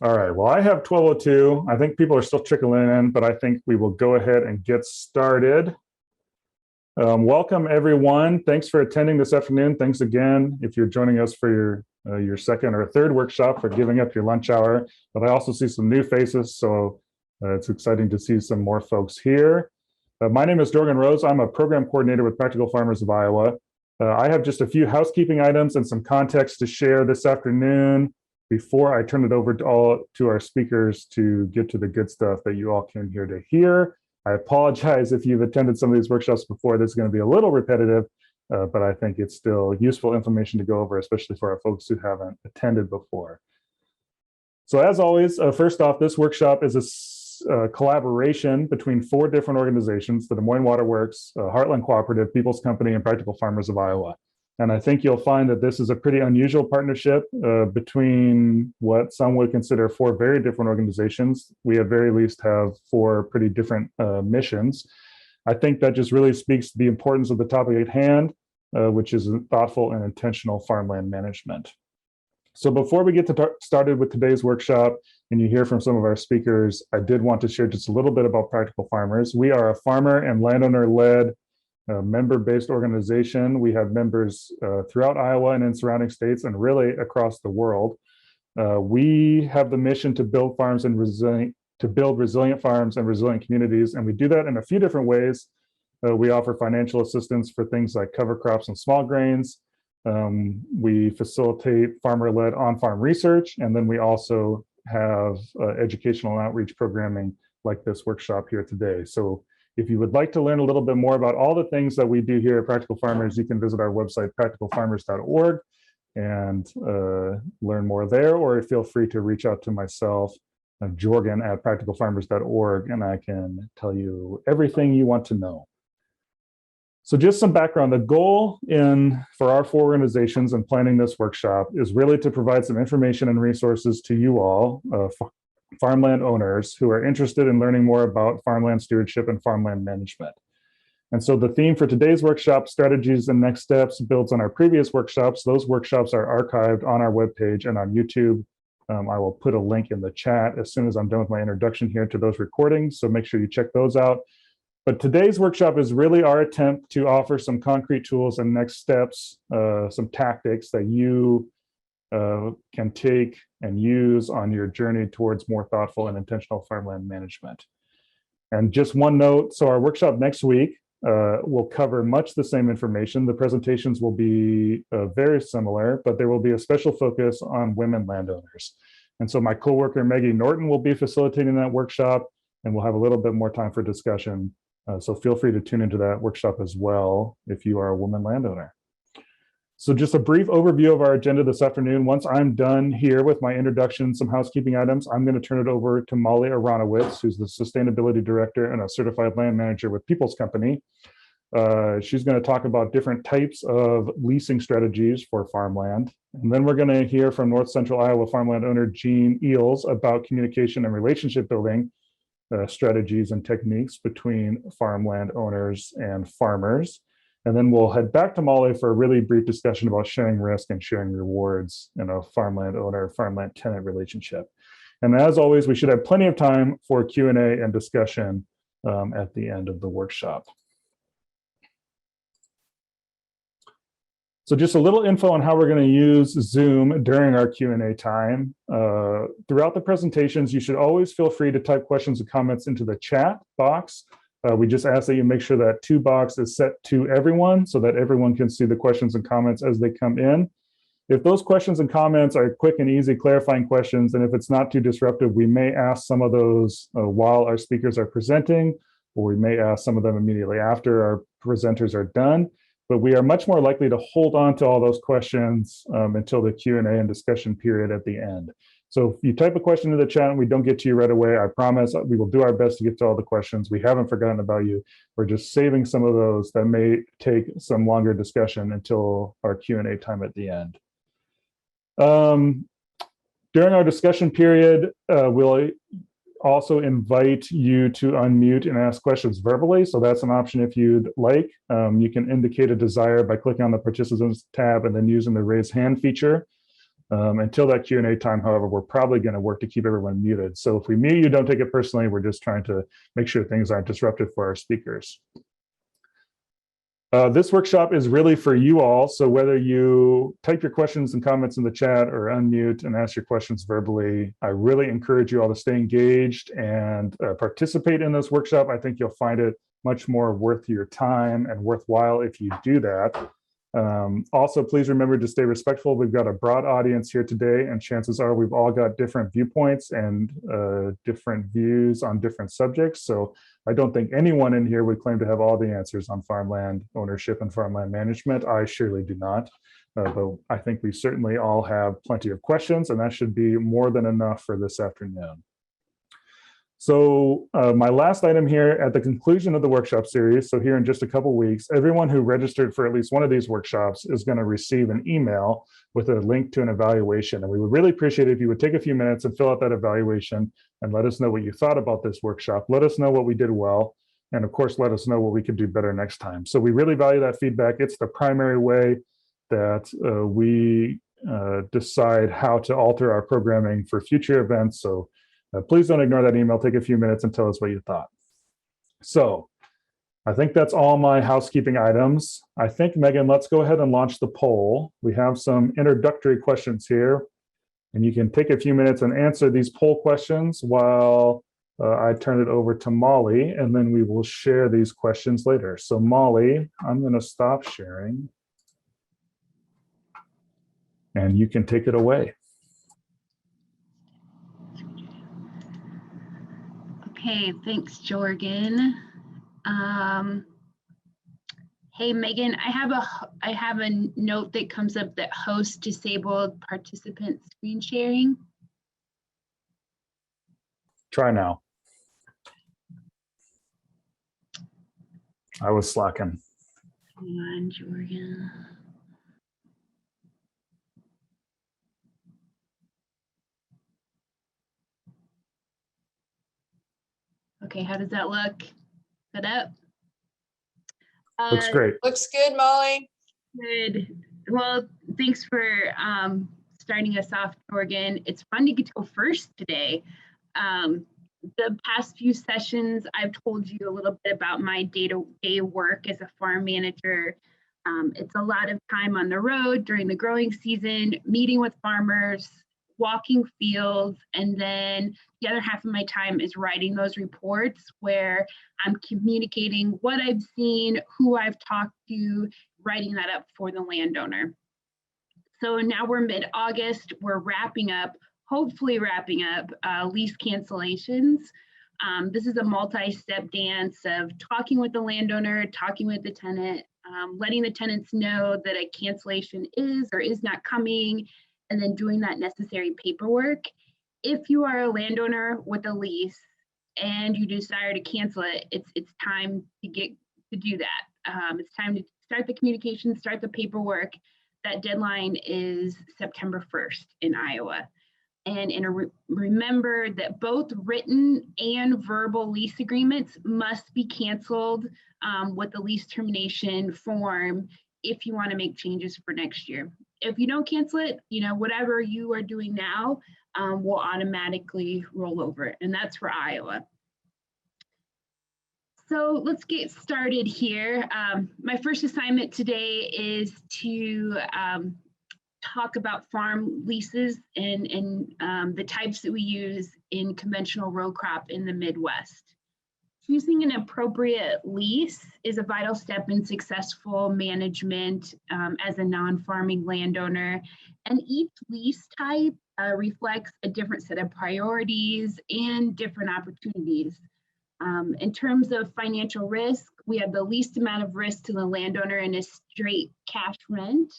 All right, well, I have 12:02. I think people are still trickling in, but I think we will go ahead and get started. Welcome, everyone. Thanks for attending this afternoon. Thanks again if you're joining us for your second or third workshop, for giving up your lunch hour. But I also see some new faces, so it's exciting to see some more folks here. My name is Dorgan Rose. I'm a program coordinator with Practical Farmers of Iowa. I have just a few housekeeping items and some context to share this afternoon before I turn it over to our speakers to get to the good stuff that you all came here to hear. I apologize if you've attended some of these workshops before. This is going to be a little repetitive, but I think it's still useful information to go over, especially for our folks who haven't attended before. So as always, first off, this workshop is a collaboration between 4 different organizations: the Des Moines Water Works, Heartland Cooperative, People's Company, and Practical Farmers of Iowa. And I think you'll find that this is a pretty unusual partnership between what some would consider 4 very different organizations. We at very least have 4 pretty different missions. I think that just really speaks to the importance of the topic at hand, which is thoughtful and intentional farmland management. So before we get started with today's workshop and you hear from some of our speakers, I did want to share just a little bit about Practical Farmers. We are a farmer and landowner-led member-based organization. We have members throughout Iowa and in surrounding states and really across the world. We have the mission to build farms and resilient farms and resilient communities, and we do that in a few different ways. We offer financial assistance for things like cover crops and small grains. We facilitate farmer-led on-farm research, and then we also have educational and outreach programming like this workshop here today. So if you would like to learn a little bit more about all the things that we do here at Practical Farmers, you can visit our website, practicalfarmers.org, and learn more there, or feel free to reach out to myself, Jorgen, at practicalfarmers.org, and I can tell you everything you want to know. So just some background. The goal for our 4 organizations in planning this workshop is really to provide some information and resources to you all, farmland owners who are interested in learning more about farmland stewardship and farmland management. And so the theme for today's workshop, Strategies and Next Steps, builds on our previous workshops. Those workshops are archived on our webpage and on YouTube. I will put a link in the chat as soon as I'm done with my introduction here to those recordings, so make sure you check those out. But today's workshop is really our attempt to offer some concrete tools and next steps, some tactics that you can take and use on your journey towards more thoughtful and intentional farmland management. And just one note, so our workshop next week will cover much the same information. The presentations will be very similar, but there will be a special focus on women landowners. And so my coworker Maggie Norton will be facilitating that workshop, and we'll have a little bit more time for discussion. So feel free to tune into that workshop as well if you are a woman landowner. So just a brief overview of our agenda this afternoon. Once I'm done here with my introduction, some housekeeping items, I'm going to turn it over to Molly Aronowitz, who's the Sustainability Director and a Certified Land Manager with People's Company. She's going to talk about different types of leasing strategies for farmland. And then we're going to hear from North Central Iowa farmland owner Gene Eels about communication and relationship building strategies and techniques between farmland owners and farmers. And then we'll head back to Molly for a really brief discussion about sharing risk and sharing rewards in a farmland owner, farmland tenant relationship. And as always, we should have plenty of time for Q&A and discussion at the end of the workshop. So just a little info on how we're going to use Zoom during our Q&A time. Throughout the presentations, you should always feel free to type questions and comments into the chat box. We just ask that you make sure that to box is set to everyone so that everyone can see the questions and comments as they come in. If those questions and comments are quick and easy clarifying questions, and if it's not too disruptive, we may ask some of those while our speakers are presenting, or we may ask some of them immediately after our presenters are done. But we are much more likely to hold on to all those questions until the Q&A and discussion period at the end. So if you type a question in the chat and we don't get to you right away, I promise we will do our best to get to all the questions. We haven't forgotten about you. We're just saving some of those that may take some longer discussion until our Q&A time at the end. During our discussion period, we'll also invite you to unmute and ask questions verbally. So that's an option if you'd like. You can indicate a desire by clicking on the participants tab and then using the raise hand feature. Until that Q&A time, however, we're probably going to work to keep everyone muted. So if we mute you, don't take it personally. We're just trying to make sure things aren't disruptive for our speakers. This workshop is really for you all. So whether you type your questions and comments in the chat or unmute and ask your questions verbally, I really encourage you all to stay engaged and participate in this workshop. I think you'll find it much more worth your time and worthwhile if you do that. Also, please remember to stay respectful. We've got a broad audience here today, and chances are we've all got different viewpoints and different views on different subjects. So I don't think anyone in here would claim to have all the answers on farmland ownership and farmland management. I surely do not. But I think we certainly all have plenty of questions, and that should be more than enough for this afternoon. So my last item here at the conclusion of the workshop series, so here in just a couple of weeks, everyone who registered for at least one of these workshops is going to receive an email with a link to an evaluation. And we would really appreciate it if you would take a few minutes and fill out that evaluation and let us know what you thought about this workshop. Let us know what we did well. And of course, let us know what we could do better next time. So we really value that feedback. It's the primary way that we decide how to alter our programming for future events. So please don't ignore that email. Take a few minutes and tell us what you thought. So I think that's all my housekeeping items. I think, Megan, let's go ahead and launch the poll. We have some introductory questions here, and you can take a few minutes and answer these poll questions while I turn it over to Molly, and then we will share these questions later. So Molly, I'm going to stop sharing, and you can take it away. Okay, thanks, Jorgen. Hey, Megan, I have a note that comes up that host disabled participant screen sharing. Try now. I was slacking. Come on, Jorgen. Okay, how does that look? Set up? Looks great. Looks good, Molly. Good. Well, thanks for starting us off, Jorgen. It's fun to get to go first today. The past few sessions, I've told you a little bit about my day-to-day work as a farm manager. It's a lot of time on the road during the growing season, meeting with farmers, walking fields, and then the other half of my time is writing those reports where I'm communicating what I've seen, who I've talked to, writing that up for the landowner. So now we're mid-August, we're hopefully wrapping up lease cancellations. This is a multi-step dance of talking with the landowner, talking with the tenant, letting the tenants know that a cancellation is or is not coming, and then doing that necessary paperwork. If you are a landowner with a lease and you desire to cancel it, it's time to do that. It's time to start the communication, start the paperwork. That deadline is September 1st in Iowa. And remember that both written and verbal lease agreements must be canceled with the lease termination form if you want to make changes for next year. If you don't cancel it, whatever you are doing now will automatically roll over, and that's for Iowa. So let's get started here. My first assignment today is to talk about farm leases and the types that we use in conventional row crop in the Midwest. Choosing an appropriate lease is a vital step in successful management as a non-farming landowner, and each lease type reflects a different set of priorities and different opportunities. In terms of financial risk, we have the least amount of risk to the landowner in a straight cash rent.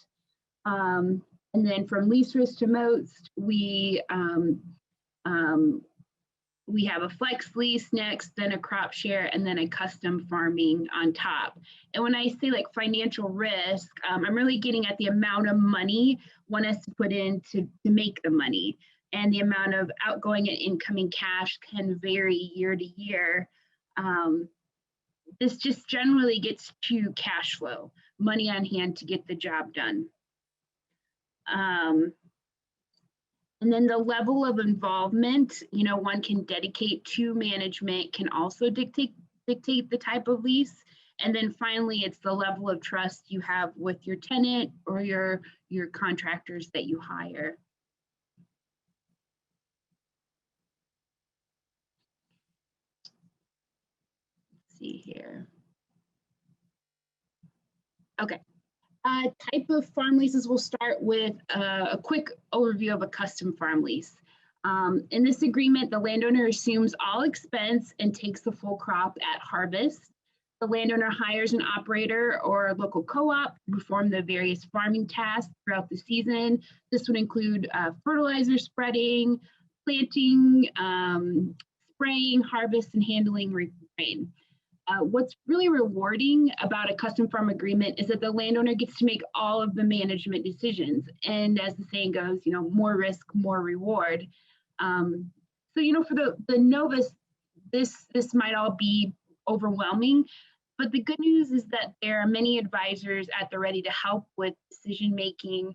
And then from least risk to most, we have a flex lease next, then a crop share, and then a custom farming on top. And when I say like financial risk, I'm really getting at the amount of money one has to put in to make the money. And the amount of outgoing and incoming cash can vary year to year. This just generally gets to cash flow, money on hand to get the job done. And then the level of involvement, one can dedicate to management can also dictate the type of lease. And then finally, it's the level of trust you have with your tenant or your contractors that you hire. Let's see here. Okay. Type of farm leases, we'll start with a quick overview of a custom farm lease. In this agreement, the landowner assumes all expense and takes the full crop at harvest. The landowner hires an operator or a local co-op to perform the various farming tasks throughout the season. This would include fertilizer spreading, planting, spraying, harvest, and handling grain. What's really rewarding about a custom farm agreement is that the landowner gets to make all of the management decisions. And as the saying goes, more risk, more reward. So, for the novice, this might all be overwhelming, but the good news is that there are many advisors at the ready to help with decision making,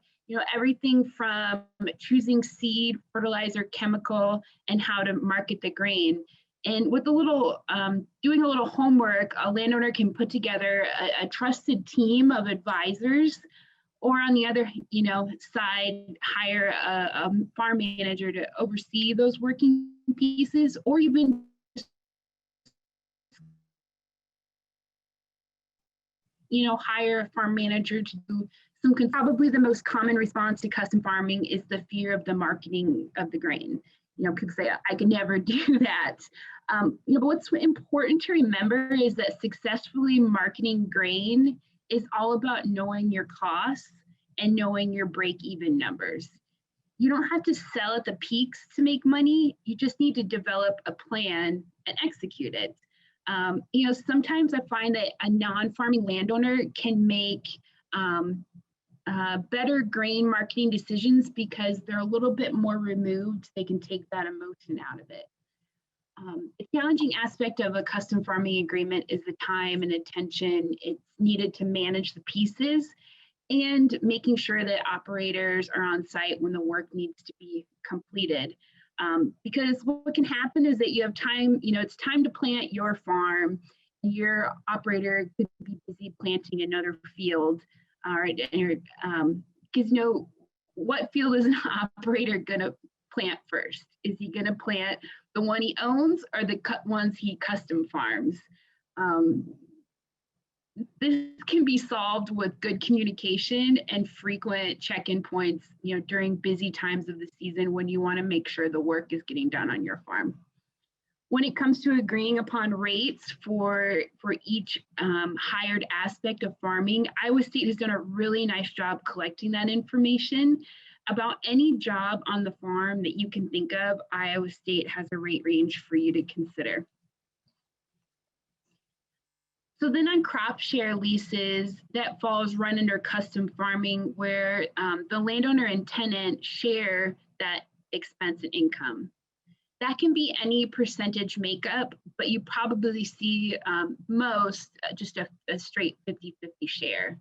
everything from choosing seed, fertilizer, chemical, and how to market the grain. And with a little, doing a little homework, a landowner can put together a trusted team of advisors, or on the other, side, hire a farm manager to oversee those working pieces, or even hire a farm manager to do some. Probably the most common response to custom farming is the fear of the marketing of the grain. People say, I could never do that. But what's important to remember is that successfully marketing grain is all about knowing your costs and knowing your break-even numbers. You don't have to sell at the peaks to make money. You just need to develop a plan and execute it. Sometimes I find that a non-farming landowner can make better grain marketing decisions because they're a little bit more removed. They can take that emotion out of it. A challenging aspect of a custom farming agreement is the time and attention it's needed to manage the pieces and making sure that operators are on site when the work needs to be completed. Because what can happen is that you have time, it's time to plant your farm. Your operator could be busy planting another field. All right, because what field is an operator gonna plant first? Is he gonna plant the one he owns or the ones he custom farms? This can be solved with good communication and frequent check-in points, during busy times of the season when you want to make sure the work is getting done on your farm. When it comes to agreeing upon rates for each hired aspect of farming, Iowa State has done a really nice job collecting that information. About any job on the farm that you can think of, Iowa State has a rate range for you to consider. So then on crop share leases, that falls right under custom farming, where the landowner and tenant share that expense and income. That can be any percentage makeup, but you probably see most just a straight 50-50 share.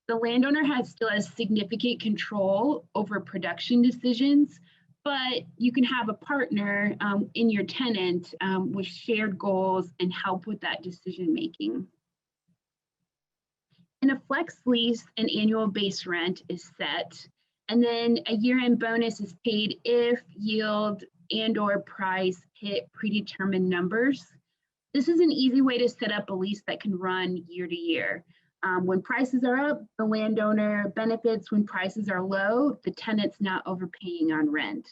The landowner still has significant control over production decisions, but you can have a partner in your tenant with shared goals and help with that decision making. In a flex lease, an annual base rent is set, and then a year-end bonus is paid if yield and/or price hit predetermined numbers. This is an easy way to set up a lease that can run year to year. When prices are up, the landowner benefits. When prices are low, the tenant's not overpaying on rent.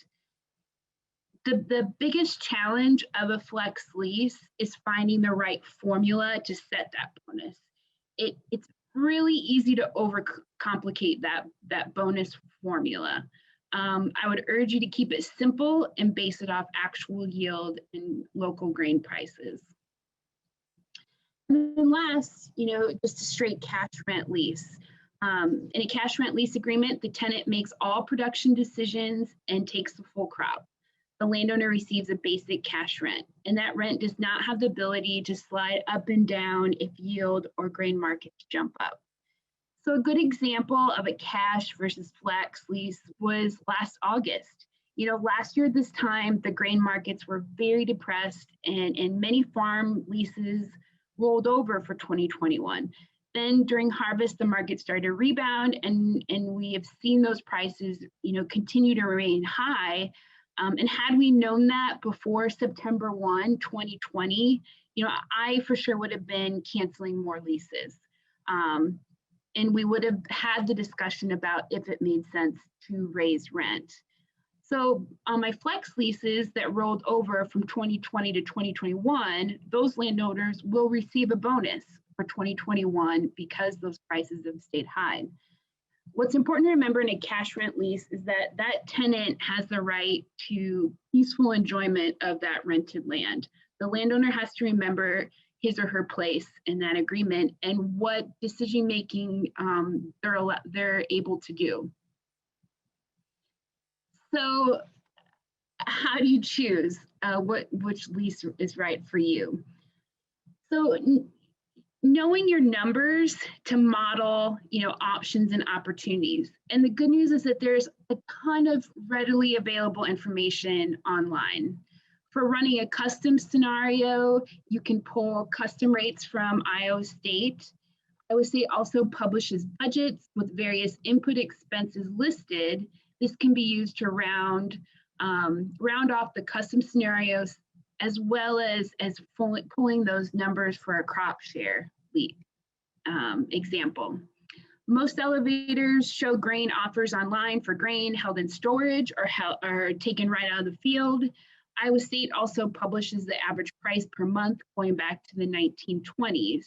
The biggest challenge of a flex lease is finding the right formula to set that bonus. It's really easy to overcomplicate that bonus formula. I would urge you to keep it simple and base it off actual yield and local grain prices. And then last, just a straight cash rent lease. In a cash rent lease agreement, the tenant makes all production decisions and takes the full crop. The landowner receives a basic cash rent, and that rent does not have the ability to slide up and down if yield or grain markets jump up. So a good example of a cash versus flex lease was last August. You know, last year at this time, the grain markets were very depressed and many farm leases rolled over for 2021. Then during harvest, the market started to rebound and we have seen those prices, you know, continue to remain high. And had we known that before September 1, 2020, you know, I for sure would have been canceling more leases. And we would have had the discussion about if it made sense to raise rent. So on my flex leases that rolled over from 2020 to 2021, those landowners will receive a bonus for 2021 because those prices have stayed high. What's important to remember in a cash rent lease is that that tenant has the right to peaceful enjoyment of that rented land. The landowner has to remember his or her place in that agreement and what decision making they're able to do. So how do you choose which lease is right for you? So knowing your numbers to model, you know, options and opportunities. And the good news is that there's a ton of readily available information online. For running a custom scenario, you can pull custom rates from Iowa State. Iowa State also publishes budgets with various input expenses listed. This can be used to round off the custom scenarios, as well as pulling those numbers for a crop share example. Most elevators show grain offers online for grain held in storage or taken right out of the field. Iowa State also publishes the average price per month going back to the 1920s.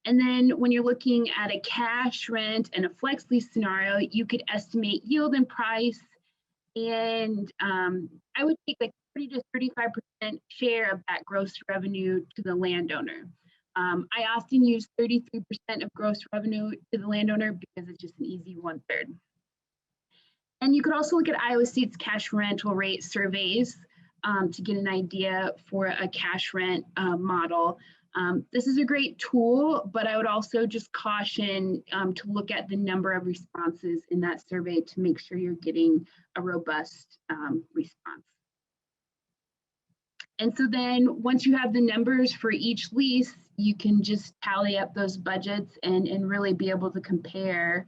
And then when you're looking at a cash rent and a flex lease scenario, you could estimate yield and price. And I would take like 30 to 35% share of that gross revenue to the landowner. I often use 33% of gross revenue to the landowner because it's just an easy 1/3. And you could also look at Iowa State's cash rental rate surveys to get an idea for a cash rent model. This is a great tool, but I would also just caution to look at the number of responses in that survey to make sure you're getting a robust response. And so then once you have the numbers for each lease, you can just tally up those budgets and really be able to compare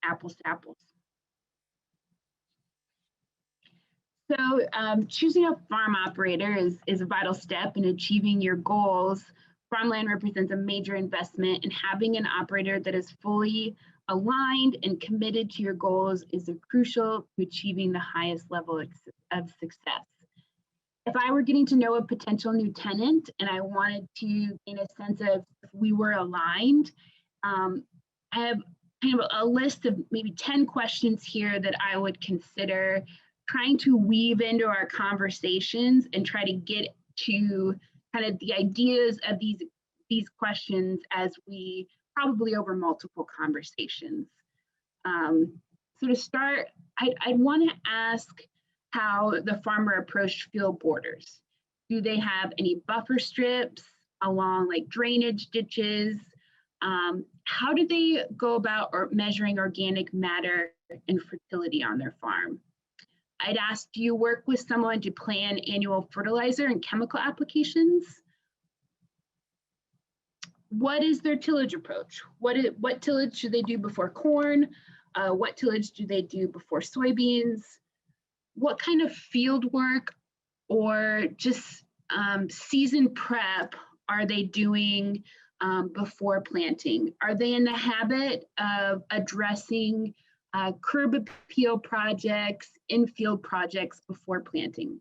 apples to apples. So choosing a farm operator is a vital step in achieving your goals. Farmland represents a major investment, and having an operator that is fully aligned and committed to your goals is crucial to achieving the highest level of success. If I were getting to know a potential new tenant and I wanted to gain a sense of if we were aligned, I have kind of a list of maybe 10 questions here that I would consider trying to weave into our conversations and try to get to kind of the ideas of these questions as we probably over multiple conversations. So to start, I'd want to ask how the farmer approached field borders. Do they have any buffer strips along like drainage ditches? How do they go about measuring organic matter and fertility on their farm? I'd ask, do you work with someone to plan annual fertilizer and chemical applications? What is their tillage approach? What tillage do they do before corn? What tillage do they do before soybeans? What kind of field work or just season prep are they doing before planting? Are they in the habit of addressing curb appeal projects, in-field projects before planting?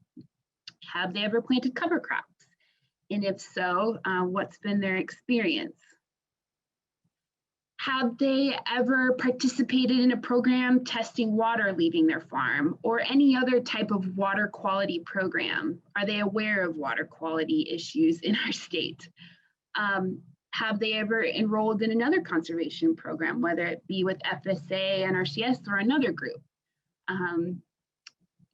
Have they ever planted cover crops? And if so, what's been their experience? Have they ever participated in a program testing water leaving their farm or any other type of water quality program? Are they aware of water quality issues in our state? Have they ever enrolled in another conservation program, whether it be with FSA, NRCS, or another group?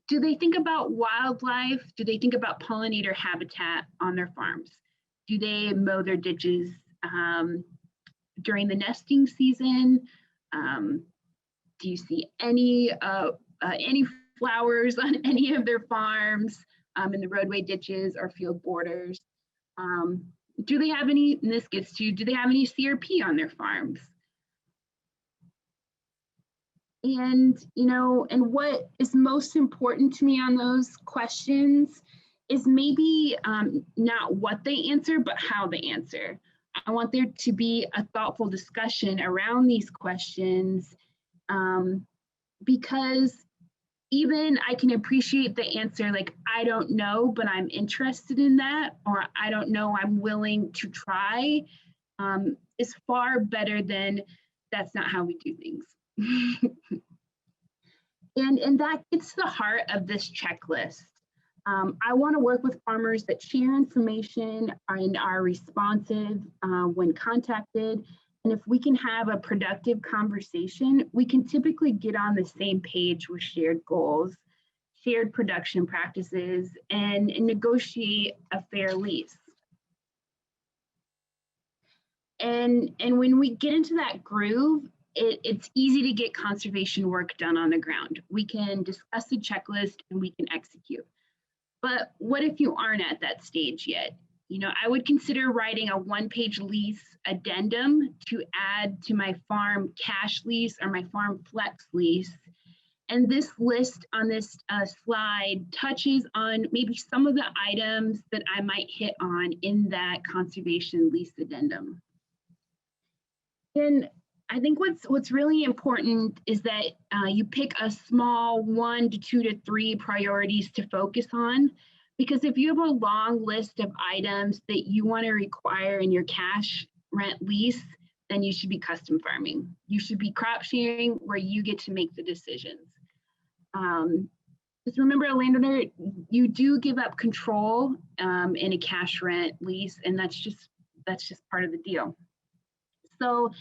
Do they think about wildlife? Do they think about pollinator habitat on their farms? Do they mow their ditches during the nesting season? Do you see any flowers on any of their farms, in the roadway ditches or field borders? Do they have any, and this gets to, do they have any CRP on their farms? And, and what is most important to me on those questions is maybe not what they answer, but how they answer. I want there to be a thoughtful discussion around these questions, because even I can appreciate the answer, like, I don't know, but I'm interested in that, or I don't know, I'm willing to try, is far better than that's not how we do things. And that gets to the heart of this checklist. I want to work with farmers that share information and are responsive when contacted. And if we can have a productive conversation, we can typically get on the same page with shared goals, shared production practices, and negotiate a fair lease. And when we get into that groove, it's easy to get conservation work done on the ground. We can discuss the checklist and we can execute. But what if you aren't at that stage yet? I would consider writing a one-page lease addendum to add to my farm cash lease or my farm flex lease. And this list on this slide touches on maybe some of the items that I might hit on in that conservation lease addendum. And I think what's really important is that you pick a small 1 to 2 to 3 priorities to focus on, because if you have a long list of items that you want to require in your cash rent lease, then you should be custom farming. You should be crop sharing, where you get to make the decisions. Just remember, a landowner, you do give up control in a cash rent lease, and that's just part of the deal. So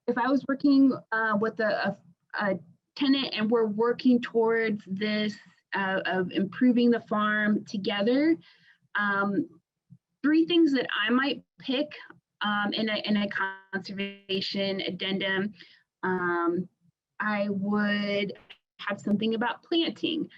if I was working with a tenant and we're working towards this of improving the farm together, 3 things that I might pick in a conservation addendum, I would have something about planting.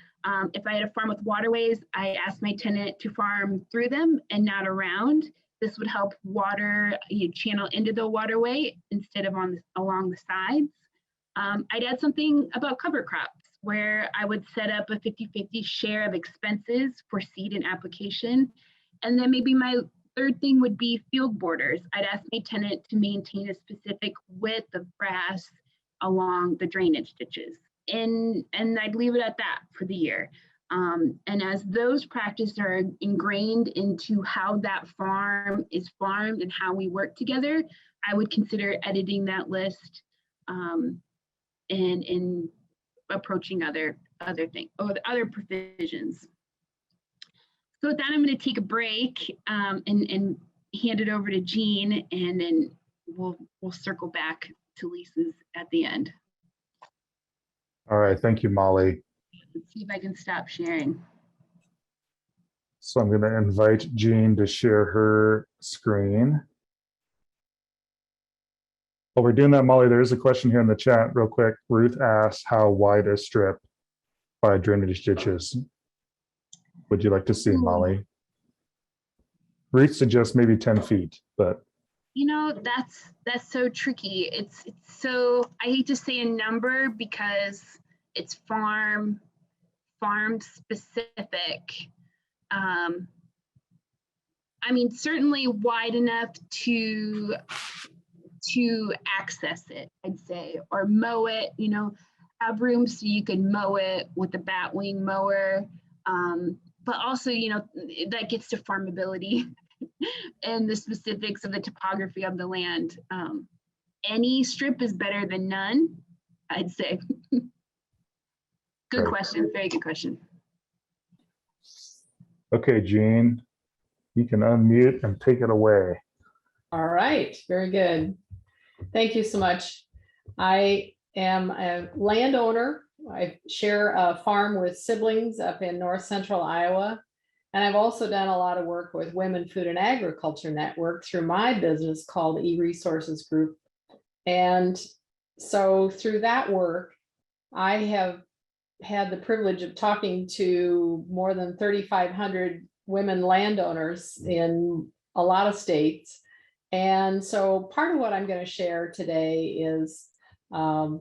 If I had a farm with waterways, I asked my tenant to farm through them and not around. This would help water channel into the waterway instead of along the sides. I'd add something about cover crops, where I would set up a 50-50 share of expenses for seed and application. And then maybe my 3rd thing would be field borders. I'd ask my tenant to maintain a specific width of grass along the drainage ditches. And I'd leave it at that for the year. And as those practices are ingrained into how that farm is farmed and how we work together, I would consider editing that list and approaching other things or the other provisions. So with that, I'm going to take a break and hand it over to Jean, and then we'll circle back to leases at the end. All right, thank you, Molly. Let's see if I can stop sharing. So I'm going to invite Jean to share her screen. While we're doing that, Molly, there is a question here in the chat real quick. Ruth asks, how wide a strip by drainage ditches would you like to see, Molly? Ruth suggests maybe 10 feet, but that's so tricky. It's so, I hate to say a number because it's farm specific. I mean, certainly wide enough to access it, I'd say, or mow it, have room so you can mow it with the batwing mower. But also, that gets to farmability and the specifics of the topography of the land. Any strip is better than none, I'd say. Good Right. question, very good question. Okay, Jean, you can unmute and take it away. All right, very good. Thank you so much. I am a landowner. I share a farm with siblings up in north central Iowa. And I've also done a lot of work with Women Food and Agriculture Network through my business called E-Resources Group. And so through that work, I have had the privilege of talking to more than 3,500 women landowners in a lot of states. And so part of what I'm going to share today is I'm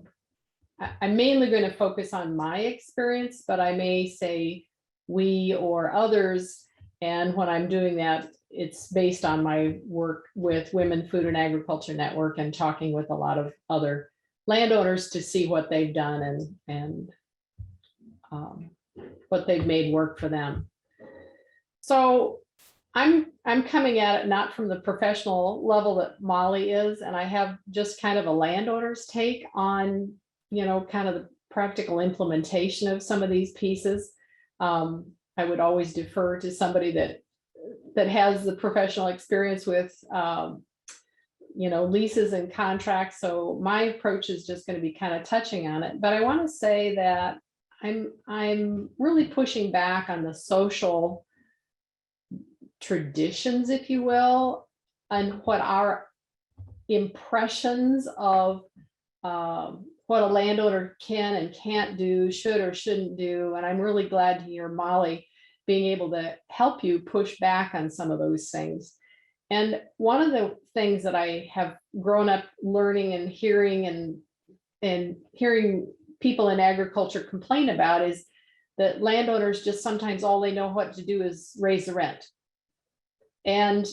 mainly going to focus on my experience, but I may say we or others. And when I'm doing that, it's based on my work with Women Food and Agriculture Network and talking with a lot of other landowners to see what they've done and what they've made work for them. So I'm coming at it not from the professional level that Molly is, and I have just kind of a landowner's take on, kind of the practical implementation of some of these pieces. I would always defer to somebody that has the professional experience with, leases and contracts. So my approach is just going to be kind of touching on it. But I want to say that I'm really pushing back on the social traditions, if you will, and what our impressions of what a landowner can and can't do, should or shouldn't do. And I'm really glad to hear Molly being able to help you push back on some of those things. And one of the things that I have grown up learning and hearing and hearing people in agriculture complain about is that landowners just sometimes all they know what to do is raise the rent. And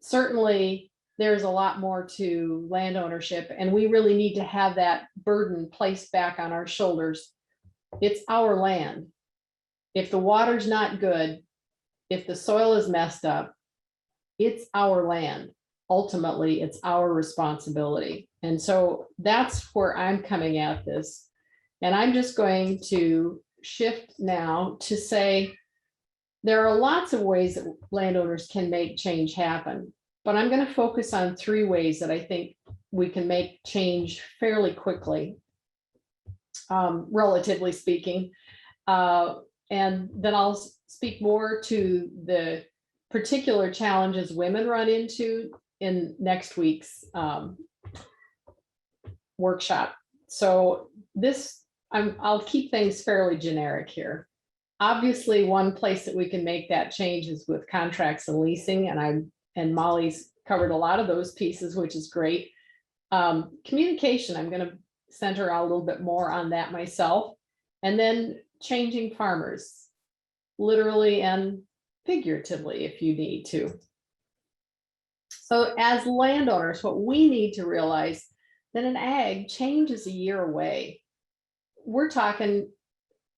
certainly there's a lot more to land ownership, and we really need to have that burden placed back on our shoulders. It's our land. If the water's not good, if the soil is messed up, it's our land. Ultimately, it's our responsibility. And so that's where I'm coming at this. And I'm just going to shift now to say there are lots of ways that landowners can make change happen, but I'm going to focus on 3 ways that I think we can make change fairly quickly, relatively speaking. And then I'll speak more to the particular challenges women run into in next week's workshop. So I'll keep things fairly generic here. Obviously, one place that we can make that change is with contracts and leasing, and Molly's covered a lot of those pieces, which is great. Communication, I'm going to center out a little bit more on that myself. And then changing farmers, literally and figuratively, if you need to. So as landowners, what we need to realize that in ag, change is a year away. We're talking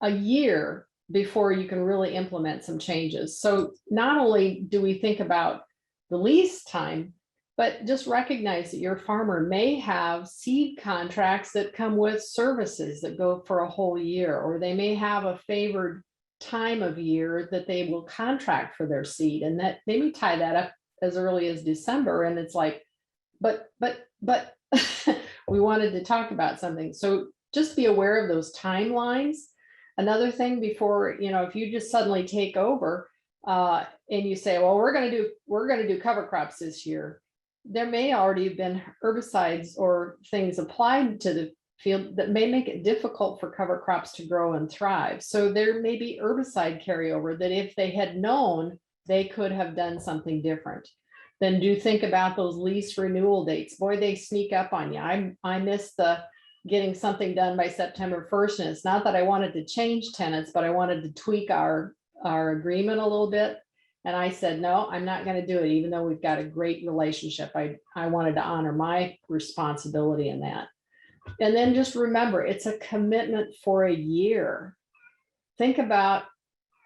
a year before you can really implement some changes. So not only do we think about the lease time, but just recognize that your farmer may have seed contracts that come with services that go for a whole year, or they may have a favored time of year that they will contract for their seed, and that they may tie that up as early as December. And it's like, but we wanted to talk about something. So just be aware of those timelines. Another thing before, if you just suddenly take over and you say, well, we're going to do cover crops this year, there may already have been herbicides or things applied to the field that may make it difficult for cover crops to grow and thrive. So there may be herbicide carryover that if they had known, they could have done something different. Then do think about those lease renewal dates. Boy, they sneak up on you. I missed the getting something done by September 1st. And it's not that I wanted to change tenants, but I wanted to tweak our agreement a little bit. And I said, no, I'm not going to do it, even though we've got a great relationship. I wanted to honor my responsibility in that. And then just remember, it's a commitment for a year. Think about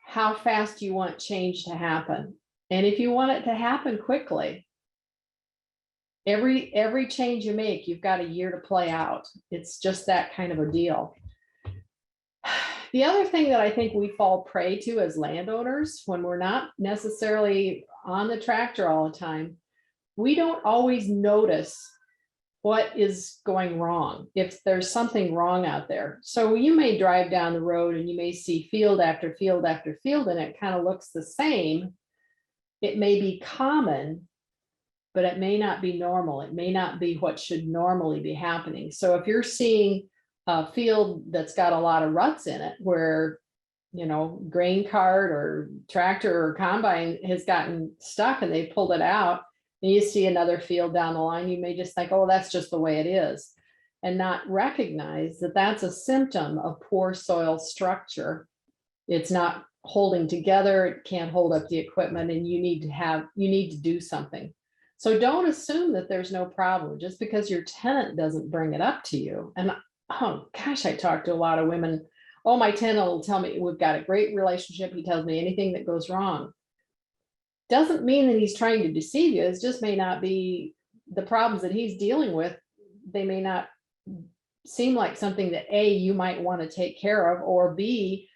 how fast you want change to happen. And if you want it to happen quickly, every change you make, you've got a year to play out. It's just that kind of a deal. The other thing that I think we fall prey to as landowners, when we're not necessarily on the tractor all the time, we don't always notice what is going wrong, if there's something wrong out there. So you may drive down the road and you may see field after field after field, and it kind of looks the same. It may be common, but it may not be normal. It may not be what should normally be happening. So if you're seeing a field that's got a lot of ruts in it where, grain cart or tractor or combine has gotten stuck and they pulled it out, and you see another field down the line, you may just think, oh, that's just the way it is, and not recognize that that's a symptom of poor soil structure. It's not holding together, it can't hold up the equipment, and you need to do something. So don't assume that there's no problem just because your tenant doesn't bring it up to you. And oh gosh, I talk to a lot of women. Oh, my tenant will tell me we've got a great relationship. He tells me anything that goes wrong. Doesn't mean that he's trying to deceive you. It just may not be the problems that he's dealing with. They may not seem like something that A, you might want to take care of, or B,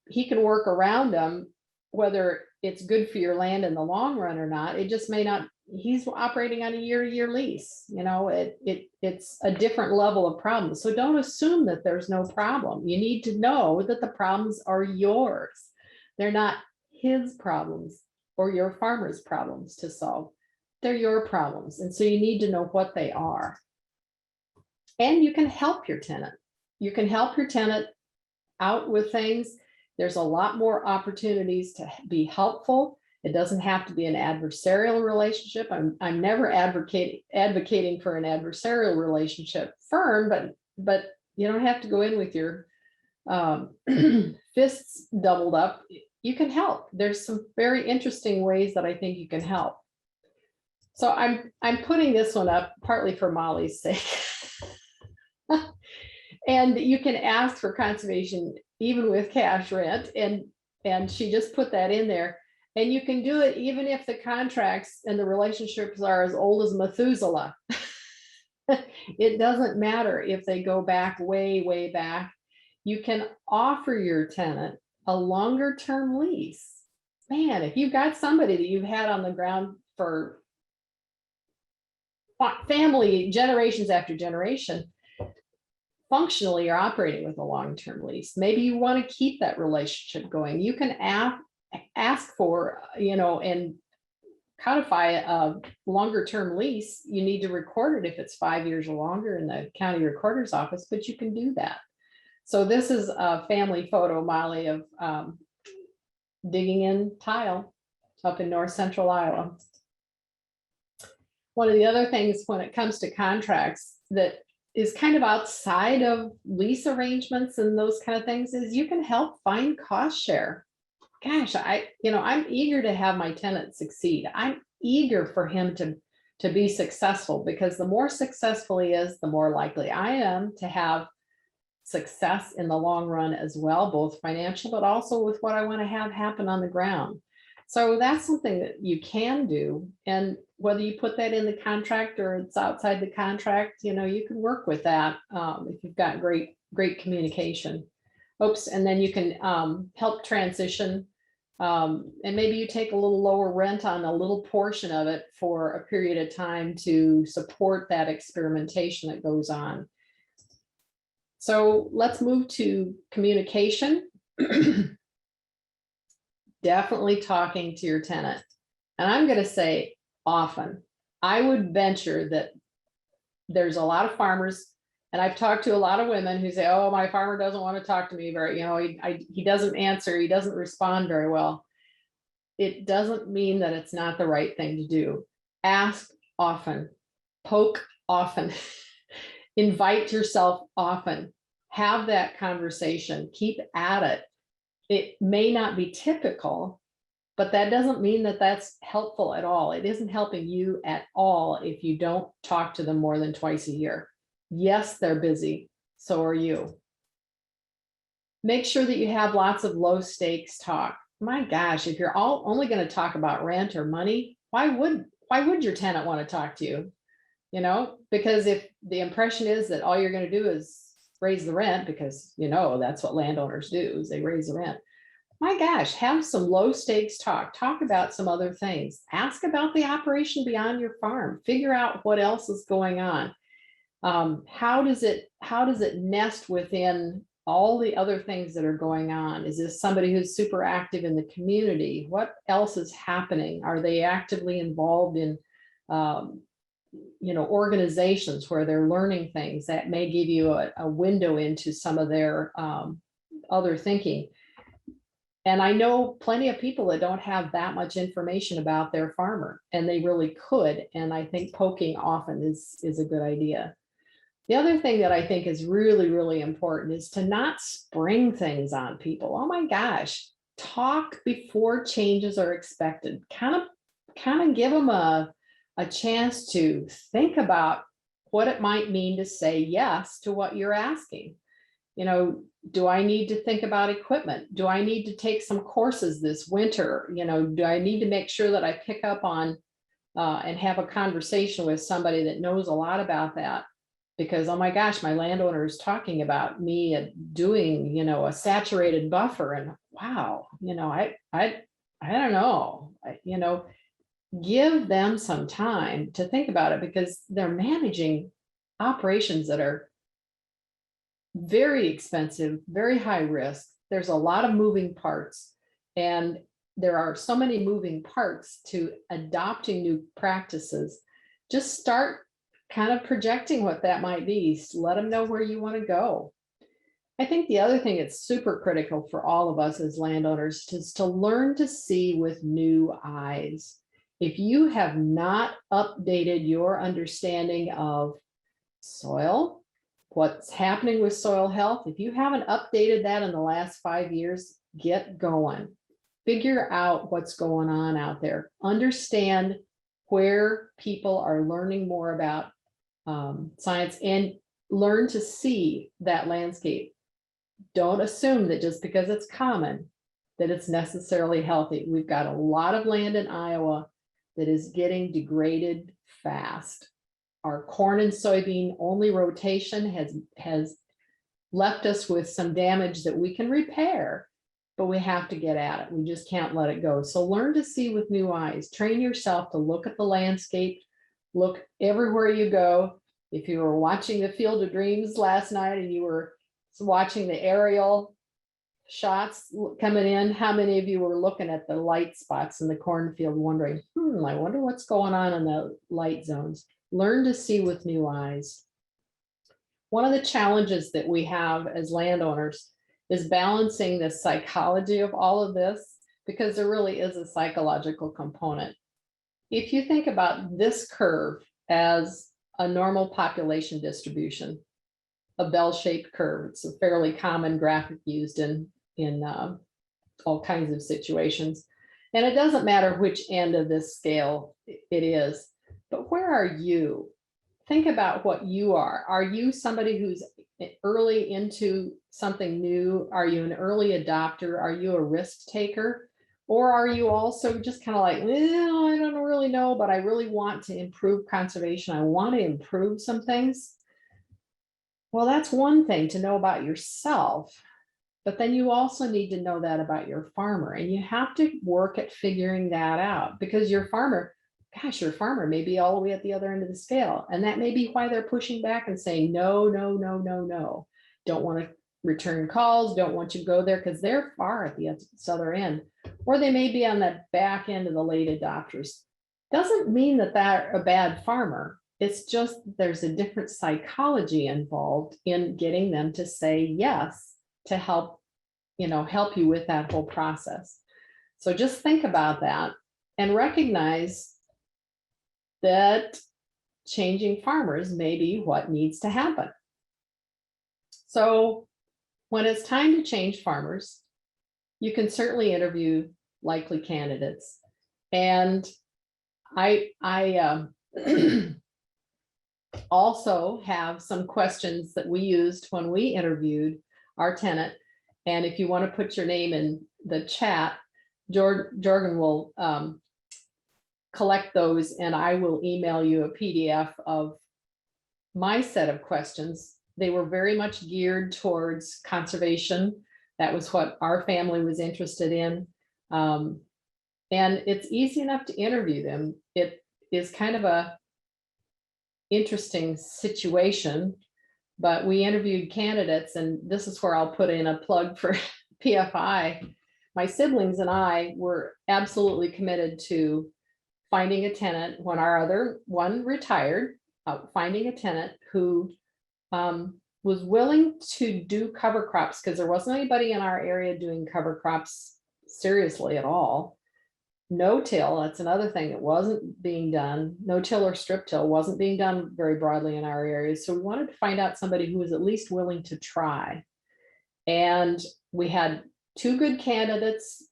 he can work around them, whether it's good for your land in the long run or not. It just may not. He's operating on a year-to-year lease. It's a different level of problem. So don't assume that there's no problem. You need to know that the problems are yours. They're not his problems or your farmer's problems to solve. They're your problems. And so you need to know what they are. And you can help your tenant. You can help your tenant out with things. There's a lot more opportunities to be helpful. It doesn't have to be an adversarial relationship. I'm never advocating for an adversarial relationship firm, but you don't have to go in with your fists doubled up. You can help. There's some very interesting ways that I think you can help. So I'm putting this one up partly for Molly's sake. And you can ask for conservation even with cash rent, and she just put that in there. And you can do it even if the contracts and the relationships are as old as Methuselah. It doesn't matter if they go back way back. You can offer your tenant a longer term lease. Man, if you've got somebody that you've had on the ground for family generations after generation, functionally you're operating with a long-term lease. Maybe you want to keep that relationship going. You can ask for, and codify a longer term lease. You need to record it if it's 5 years or longer in the county recorder's office, but you can do that. So this is a family photo, Molly, of digging in tile up in north central Iowa. One of the other things when it comes to contracts that is kind of outside of lease arrangements and those kind of things is you can help find cost share. Gosh, I'm eager to have my tenant succeed. I'm eager for him to be successful, because the more successful he is, the more likely I am to have success in the long run as well, both financial, but also with what I want to have happen on the ground. So that's something that you can do. And whether you put that in the contract or it's outside the contract, you can work with that if you've got great communication. Oops, and then you can help transition. And maybe you take a little lower rent on a little portion of it for a period of time to support that experimentation that goes on. So let's move to communication. Definitely talking to your tenant. And I'm going to say often. I would venture that there's a lot of farmers, and I've talked to a lot of women who say, oh, my farmer doesn't want to talk to me very, he doesn't answer, he doesn't respond very well. It doesn't mean that it's not the right thing to do. Ask often, poke often, invite yourself often, have that conversation, keep at it. It may not be typical, but that doesn't mean that that's helpful at all. It isn't helping you at all if you don't talk to them more than twice a year. Yes, they're busy. So are you. Make sure that you have lots of low stakes talk. My gosh, if you're only going to talk about rent or money, why would your tenant want to talk to you? Because if the impression is that all you're going to do is raise the rent, because that's what landowners do, is they raise the rent. My gosh, have some low stakes talk about some other things. Ask about the operation beyond your farm. Figure out what else is going on. How does it nest within all the other things that are going on? Is this somebody who's super active in the community? What else is happening? Are they actively involved in organizations where they're learning things that may give you a window into some of their other thinking. And I know plenty of people that don't have that much information about their farmer, and they really could. And I think poking often is a good idea. The other thing that I think is really, really important is to not spring things on people. Oh my gosh, talk before changes are expected. Kind of give them a chance to think about what it might mean to say yes to what you're asking. Do I need to think about equipment? Do I need to take some courses this winter? Do I need to make sure that I pick up on and have a conversation with somebody that knows a lot about that? Because, oh my gosh, my landowner is talking about me doing, a saturated buffer, and wow, I don't know, give them some time to think about it, because they're managing operations that are very expensive, very high risk. There's a lot of moving parts, and there are so many moving parts to adopting new practices. Just start kind of projecting what that might be. Let them know where you want to go. I think the other thing that's super critical for all of us as landowners is to learn to see with new eyes. If you have not updated your understanding of soil, what's happening with soil health, if you haven't updated that in the last 5 years, get going. Figure out what's going on out there. Understand where people are learning more about science, and learn to see that landscape. Don't assume that just because it's common that it's necessarily healthy. We've got a lot of land in Iowa that is getting degraded fast. Our corn and soybean only rotation has left us with some damage that we can repair, but we have to get at it. We just can't let it go. So learn to see with new eyes. Train yourself to look at the landscape. Look everywhere you go. If you were watching the Field of Dreams last night and you were watching the aerial shots coming in, how many of you were looking at the light spots in the cornfield wondering, I wonder what's going on in the light zones? Learn to see with new eyes. One of the challenges that we have as landowners is balancing the psychology of all of this, because there really is a psychological component. If you think about this curve as a normal population distribution, a bell-shaped curve, it's a fairly common graphic used in all kinds of situations. And it doesn't matter which end of this scale it is, but where are you? Think about what you are. Are you somebody who's early into something new? Are you an early adopter? Are you a risk taker? Or are you also just kind of like, well, I don't really know, but I really want to improve conservation. I want to improve some things. Well, that's one thing to know about yourself, but then you also need to know that about your farmer, and you have to work at figuring that out, because your farmer, gosh, your farmer may be all the way at the other end of the scale. And that may be why they're pushing back and saying, no, no, no, no, no. Don't want to return calls, don't want you to go there, because they're far at the other end. Or they may be on the back end of the late adopters. Doesn't mean that they're a bad farmer. It's just there's a different psychology involved in getting them to say yes to help you with that whole process. So just think about that and recognize that changing farmers may be what needs to happen. So when it's time to change farmers, you can certainly interview likely candidates. And I also have some questions that we used when we interviewed our tenant. And if you want to put your name in the chat, Jorgen will collect those, and I will email you a PDF of my set of questions. They were very much geared towards conservation. That was what our family was interested in. And it's easy enough to interview them. It is kind of a interesting situation, but we interviewed candidates, and this is where I'll put in a plug for PFI. My siblings and I were absolutely committed to finding a tenant when our other one retired, finding a tenant who was willing to do cover crops, because there wasn't anybody in our area doing cover crops seriously at all. No-till, that's another thing that wasn't being done. No-till or strip-till wasn't being done very broadly in our areas. So we wanted to find out somebody who was at least willing to try. And we had two good candidates.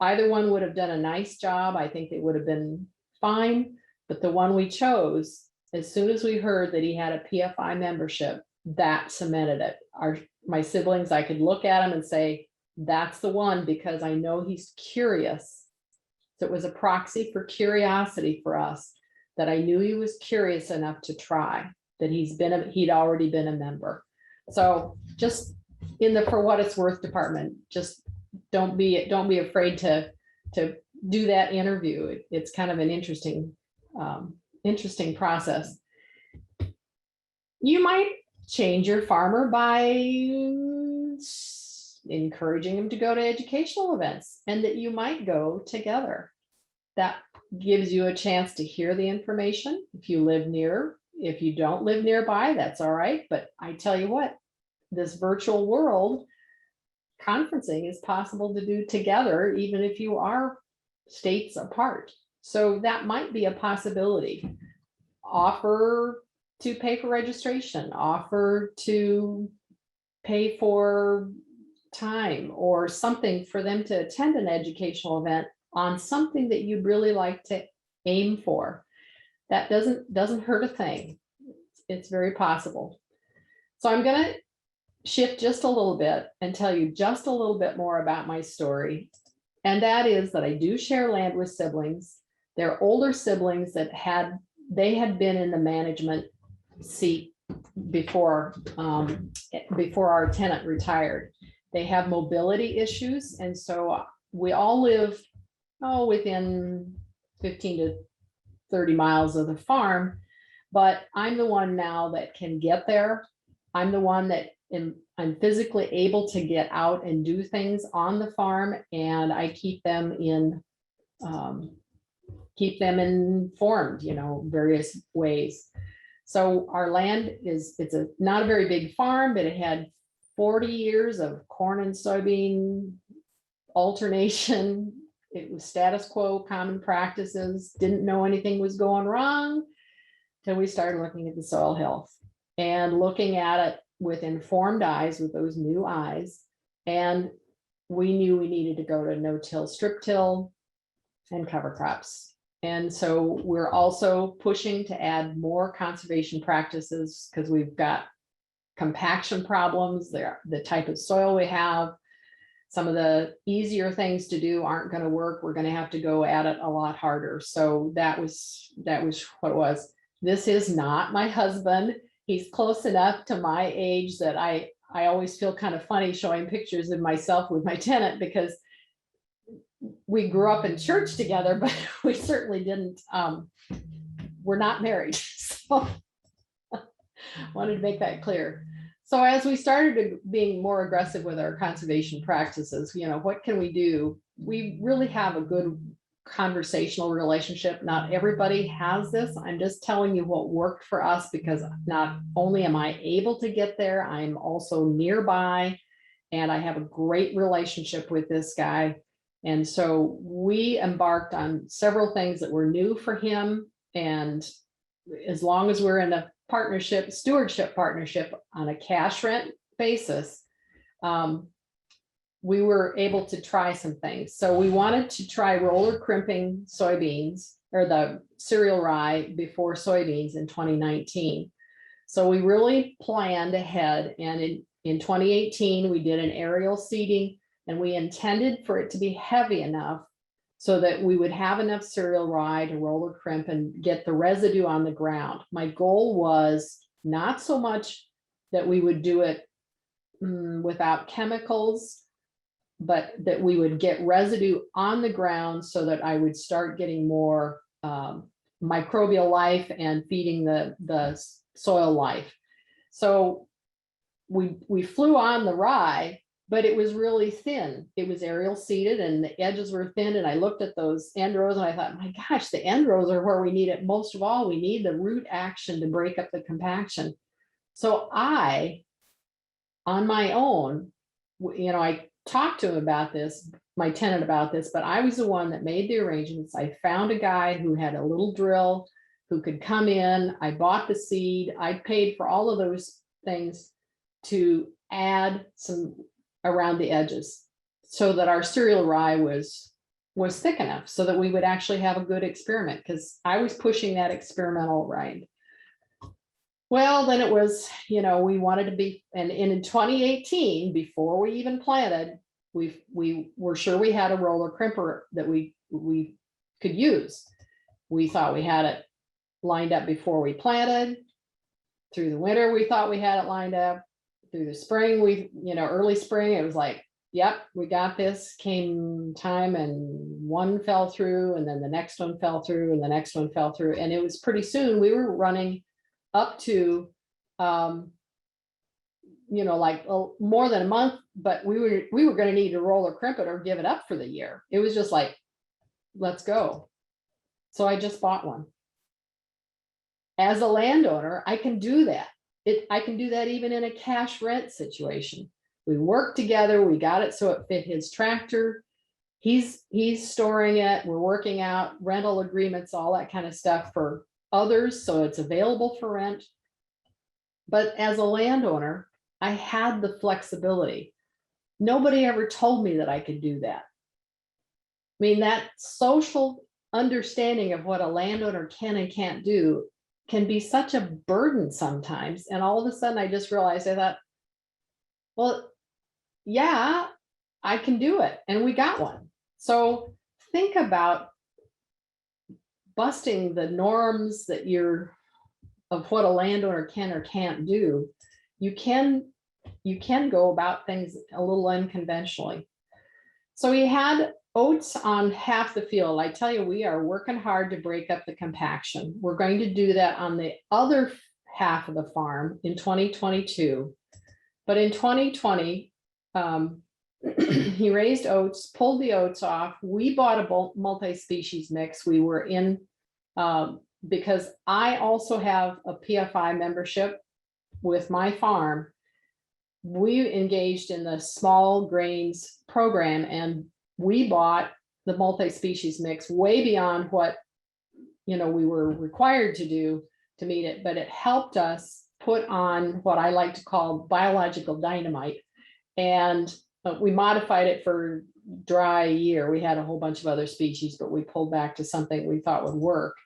Either one would have done a nice job. I think they would have been fine. But the one we chose, as soon as we heard that he had a PFI membership, that cemented it. My siblings, I could look at him and say, that's the one, because I know he's curious. So it was a proxy for curiosity for us, that I knew he was curious enough to try, that he'd already been a member. So just in the for what it's worth department, just don't be afraid to do that interview. It's kind of an interesting process. You might change your farmer by encouraging him to go to educational events, and that you might go together. That gives you a chance to hear the information. If you live near, if you don't live nearby, that's all right. But I tell you what, this virtual world, conferencing is possible to do together, even if you are states apart. So that might be a possibility. Offer to pay for registration, offer to pay for time or something for them to attend an educational event on something that you'd really like to aim for. That doesn't hurt a thing. It's very possible. So I'm going to shift just a little bit and tell you just a little bit more about my story. And that is that I do share land with siblings. They're older siblings that had been in the management seat before our tenant retired. They have mobility issues, and so we all live within 15 to 30 miles of the farm, but I'm the one now that can get there. I'm the one that I'm physically able to get out and do things on the farm, and I keep them informed, various ways. So our land it's not a very big farm, but it had 40 years of corn and soybean alternation. It was status quo, common practices, didn't know anything was going wrong till we started looking at the soil health and looking at it with informed eyes, with those new eyes. And we knew we needed to go to no-till, strip-till, and cover crops. And so we're also pushing to add more conservation practices because we've got compaction problems, the type of soil we have. Some of the easier things to do aren't going to work. We're going to have to go at it a lot harder. So that was what it was. This is not my husband. He's close enough to my age that I always feel kind of funny showing pictures of myself with my tenant, because we grew up in church together, but we certainly didn't, we're not married. So wanted to make that clear. So as we started being more aggressive with our conservation practices, what can we do? We really have a good conversational relationship. Not everybody has this. I'm just telling you what worked for us, because not only am I able to get there, I'm also nearby, and I have a great relationship with this guy. And so we embarked on several things that were new for him. And as long as we're in a partnership, stewardship partnership on a cash rent basis, we were able to try some things. So we wanted to try roller crimping soybeans, or the cereal rye before soybeans, in 2019. So we really planned ahead. And in 2018, we did an aerial seeding, and we intended for it to be heavy enough so that we would have enough cereal rye to roller crimp and get the residue on the ground. My goal was not so much that we would do it without chemicals, but that we would get residue on the ground so that I would start getting more microbial life and feeding the soil life. So we flew on the rye, but it was really thin. It was aerial seeded and the edges were thin. And I looked at those end rows and I thought, my gosh, the end rows are where we need it most of all. We need the root action to break up the compaction. So I, on my own, I talked to him about this, my tenant about this, but I was the one that made the arrangements. I found a guy who had a little drill who could come in. I bought the seed. I paid for all of those things to add some around the edges so that our cereal rye was thick enough so that we would actually have a good experiment, because I was pushing that experimental rye. Well, then it was, we wanted to be, and in 2018, before we even planted, we were sure we had a roller crimper that we could use. We thought we had it lined up before we planted. Through the winter, we thought we had it lined up. Through the spring, early spring, it was like, yep, we got this. Came time and one fell through, and then the next one fell through, and the next one fell through. And it was pretty soon we were running up to, like more than a month, but we were going to need to roller crimp it or give it up for the year. It was just like, let's go. So I just bought one. As a landowner, I can do that. I can do that even in a cash rent situation. We worked together. We got it so it fit his tractor. He's storing it. We're working out rental agreements, all that kind of stuff for others, so it's available for rent. But as a landowner, I had the flexibility. Nobody ever told me that I could do that. I mean, that social understanding of what a landowner can and can't do can be such a burden sometimes. And all of a sudden I just realized, I thought, well, yeah, I can do it. And we got one. So think about busting the norms of what a landowner can or can't do. You can go about things a little unconventionally. So we had oats on half the field. I tell you, we are working hard to break up the compaction. We're going to do that on the other half of the farm in 2022. But in 2020, he raised oats, pulled the oats off. We bought a multi-species mix. We were in, because I also have a PFI membership with my farm. We engaged in the small grains program, and we bought the multi-species mix way beyond what we were required to do to meet it, but it helped us put on what I like to call biological dynamite. And we modified it for dry year. We had a whole bunch of other species, but we pulled back to something we thought would work.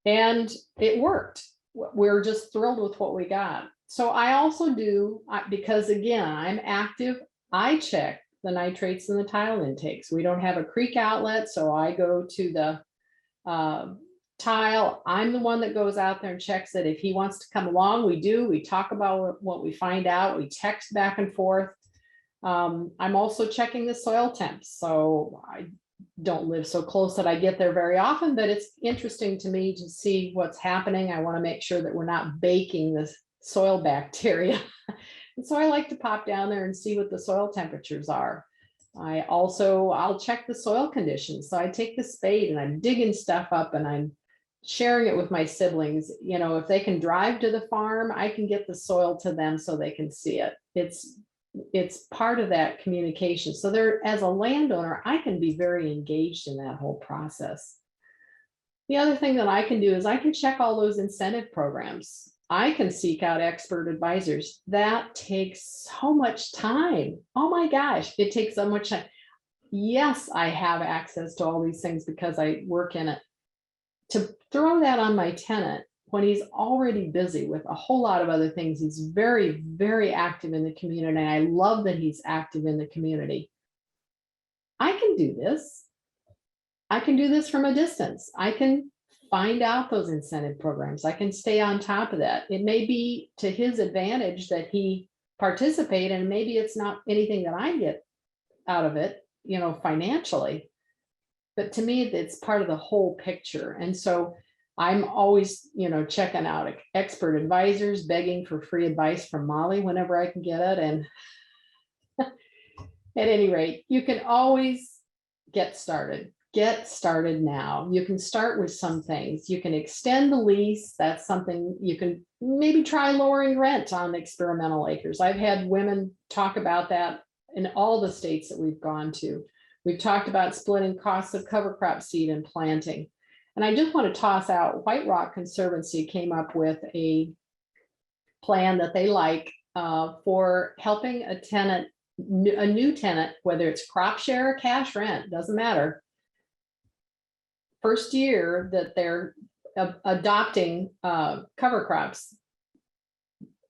And it worked. We're just thrilled with what we got. So I also do, because again, I'm active, I check the nitrates and the tile intakes. We don't have a creek outlet, so I go to the tile. I'm the one that goes out there and checks it. If he wants to come along, we do. We talk about what we find out. We text back and forth. I'm also checking the soil temps. So I don't live so close that I get there very often, but it's interesting to me to see what's happening. I want to make sure that we're not baking the soil bacteria. And so I like to pop down there and see what the soil temperatures are. I'll check the soil conditions. So I take the spade and I'm digging stuff up and I'm sharing it with my siblings. If they can drive to the farm, I can get the soil to them so they can see it. It's part of that communication. So as a landowner, I can be very engaged in that whole process. The other thing that I can do is I can check all those incentive programs. I can seek out expert advisors. That takes so much time. Oh my gosh, it takes so much time. Yes, I have access to all these things because I work in it. To throw that on my tenant when he's already busy with a whole lot of other things, he's very, very active in the community. And I love that he's active in the community. I can do this. I can do this from a distance. I can find out those incentive programs. I can stay on top of that. It may be to his advantage that he participate, and maybe it's not anything that I get out of it, financially. But to me, it's part of the whole picture. And so I'm always, checking out expert advisors, begging for free advice from Molly whenever I can get it. And At any rate, you can always get started. Get started now. You can start with some things. You can extend the lease. That's something you can maybe try lowering rent on experimental acres. I've had women talk about that in all the states that we've gone to. We've talked about splitting costs of cover crop seed and planting. And I just want to toss out, White Rock Conservancy came up with a plan that they like for helping a tenant, a new tenant, whether it's crop share or cash rent, doesn't matter. First year that they're adopting cover crops,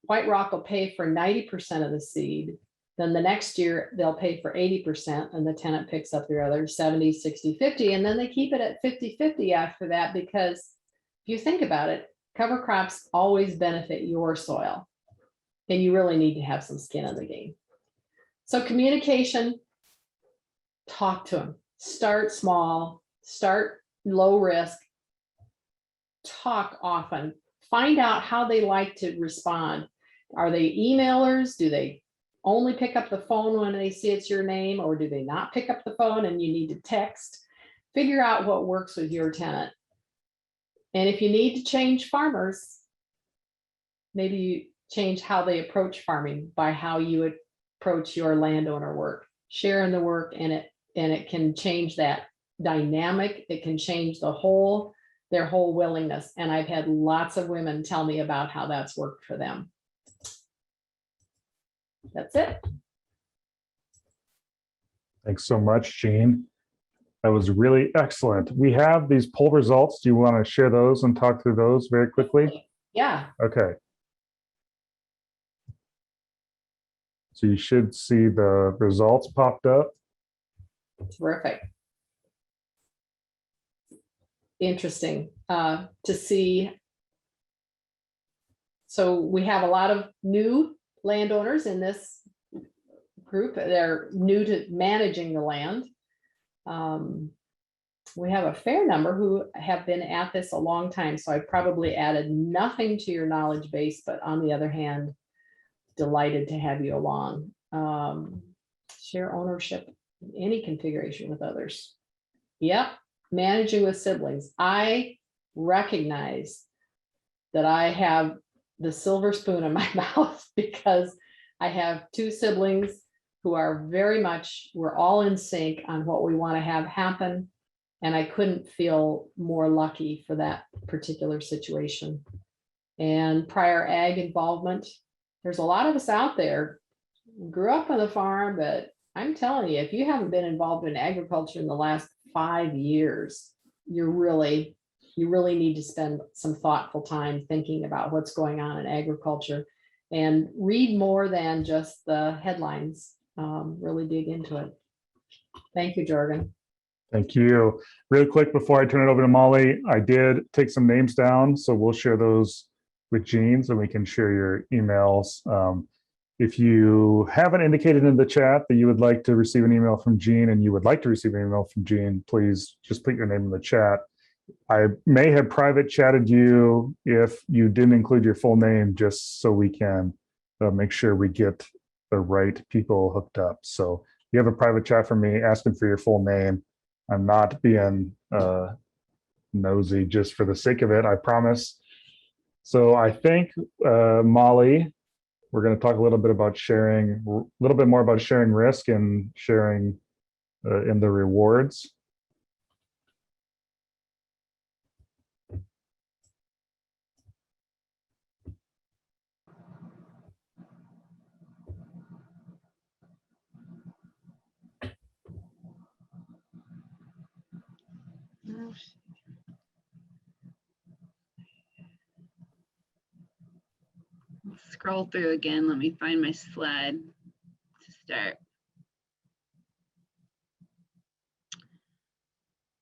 White Rock will pay for 90% of the seed. Then the next year they'll pay for 80% and the tenant picks up the other 70, 60, 50. And then they keep it at 50-50 after that, because if you think about it, cover crops always benefit your soil and you really need to have some skin in the game. So communication, talk to them, start small, start low risk, talk often, find out how they like to respond. Are they emailers? Do they only pick up the phone when they see it's your name, or do they not pick up the phone and you need to text? Figure out what works with your tenant. And if you need to change farmers, maybe you change how they approach farming by how you approach your landowner work, sharing the work, and it can change that dynamic. It can change their whole willingness. And I've had lots of women tell me about how that's worked for them. That's it. Thanks so much, Jean. That was really excellent. We have these poll results. Do you want to share those and talk through those very quickly? Yeah. Okay. So you should see the results popped up. Terrific. Interesting to see. So we have a lot of new landowners in this group. They're new to managing the land. We have a fair number who have been at this a long time, so I probably added nothing to your knowledge base, but on the other hand, delighted to have you along. Share ownership in any configuration with others. Yep, managing with siblings. I recognize that I have the silver spoon in my mouth because I have two siblings who are very much, we're all in sync on what we want to have happen. And I couldn't feel more lucky for that particular situation. And prior ag involvement, there's a lot of us out there, grew up on the farm, but I'm telling you, if you haven't been involved in agriculture in the last 5 years, you really need to spend some thoughtful time thinking about what's going on in agriculture and read more than just the headlines. Really dig into it. Thank you, Jorgen. Thank you. Really quick before I turn it over to Molly, I did take some names down, so we'll share those with Jean so we can share your emails. If you haven't indicated in the chat that you would like to receive an email from Jean and you would like to receive an email from Jean, please just put your name in the chat. I may have private chatted you if you didn't include your full name, just so we can make sure we get the right people hooked up. So you have a private chat from me asking for your full name. I'm not being nosy just for the sake of it, I promise. So I think, Molly, we're going to talk a little bit about sharing, a little bit more about sharing risk and sharing in the rewards. Scroll through again. Let me find my slide to start.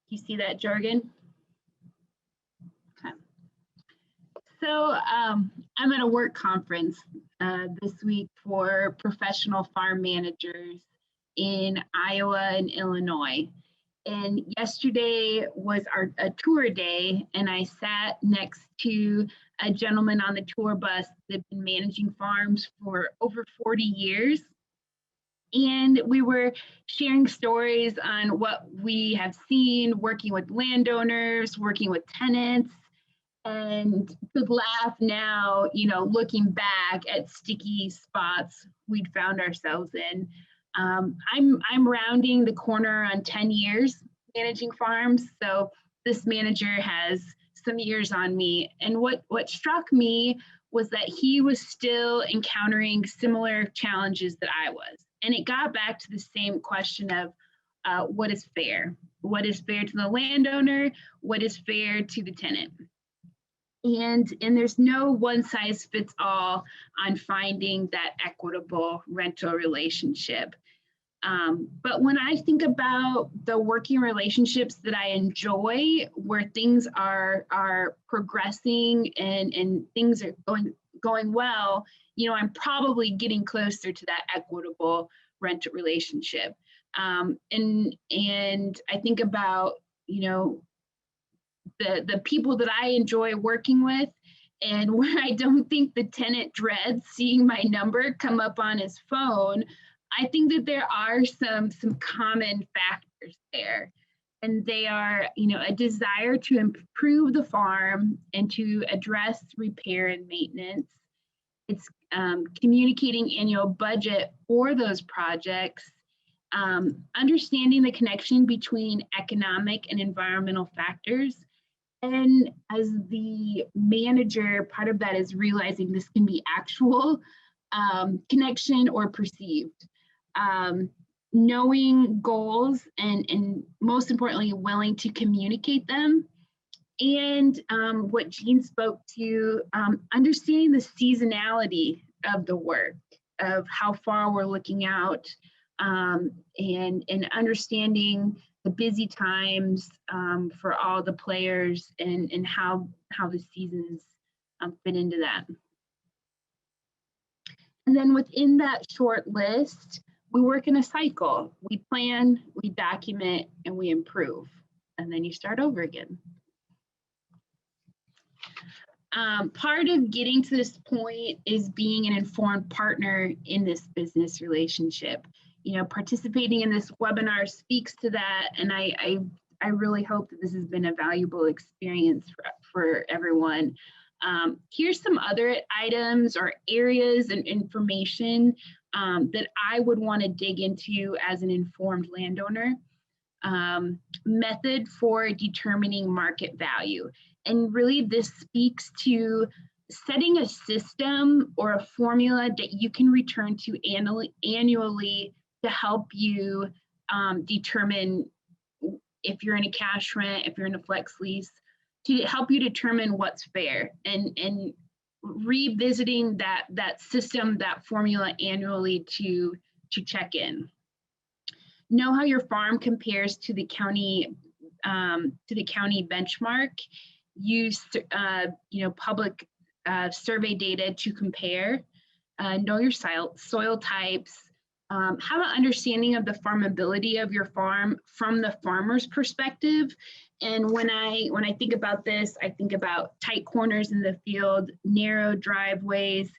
You see that, Jorgen? Okay. So I'm at a work conference this week for professional farm managers in Iowa and Illinois. And yesterday was a tour day, and I sat next to a gentleman on the tour bus that's been managing farms for over 40 years. And we were sharing stories on what we have seen working with landowners, working with tenants, and could laugh now, looking back at sticky spots we'd found ourselves in. I'm rounding the corner on 10 years managing farms, so this manager has some years on me. And what struck me was that he was still encountering similar challenges that I was. And it got back to the same question of what is fair? What is fair to the landowner? What is fair to the tenant? And there's no one size fits all on finding that equitable rental relationship. But when I think about the working relationships that I enjoy, where things are progressing and things are going well, I'm probably getting closer to that equitable rental relationship. And I think about, the people that I enjoy working with, and where I don't think the tenant dreads seeing my number come up on his phone, I think that there are some common factors there. And they are, a desire to improve the farm and to address repair and maintenance. It's communicating annual budget for those projects, understanding the connection between economic and environmental factors. And as the manager, part of that is realizing this can be actual connection or perceived. Knowing goals and most importantly, willing to communicate them. And what Jean spoke to, understanding the seasonality of the work, of how far we're looking out, and understanding the busy times for all the players and how the seasons fit into that. And then within that short list, we work in a cycle. We plan, we document, and we improve. And then you start over again. Part of getting to this point is being an informed partner in this business relationship. Participating in this webinar speaks to that, and I really hope that this has been a valuable experience for everyone. Here's some other items or areas and information that I would want to dig into as an informed landowner. Method for determining market value. And really this speaks to setting a system or a formula that you can return to annually to help you determine if you're in a cash rent, if you're in a flex lease, to help you determine what's fair, and revisiting that system, that formula annually to check in. Know how your farm compares to the county benchmark. Use public survey data to compare. Know your soil types. Have an understanding of the farmability of your farm from the farmer's perspective. And when I think about this, I think about tight corners in the field, narrow driveways,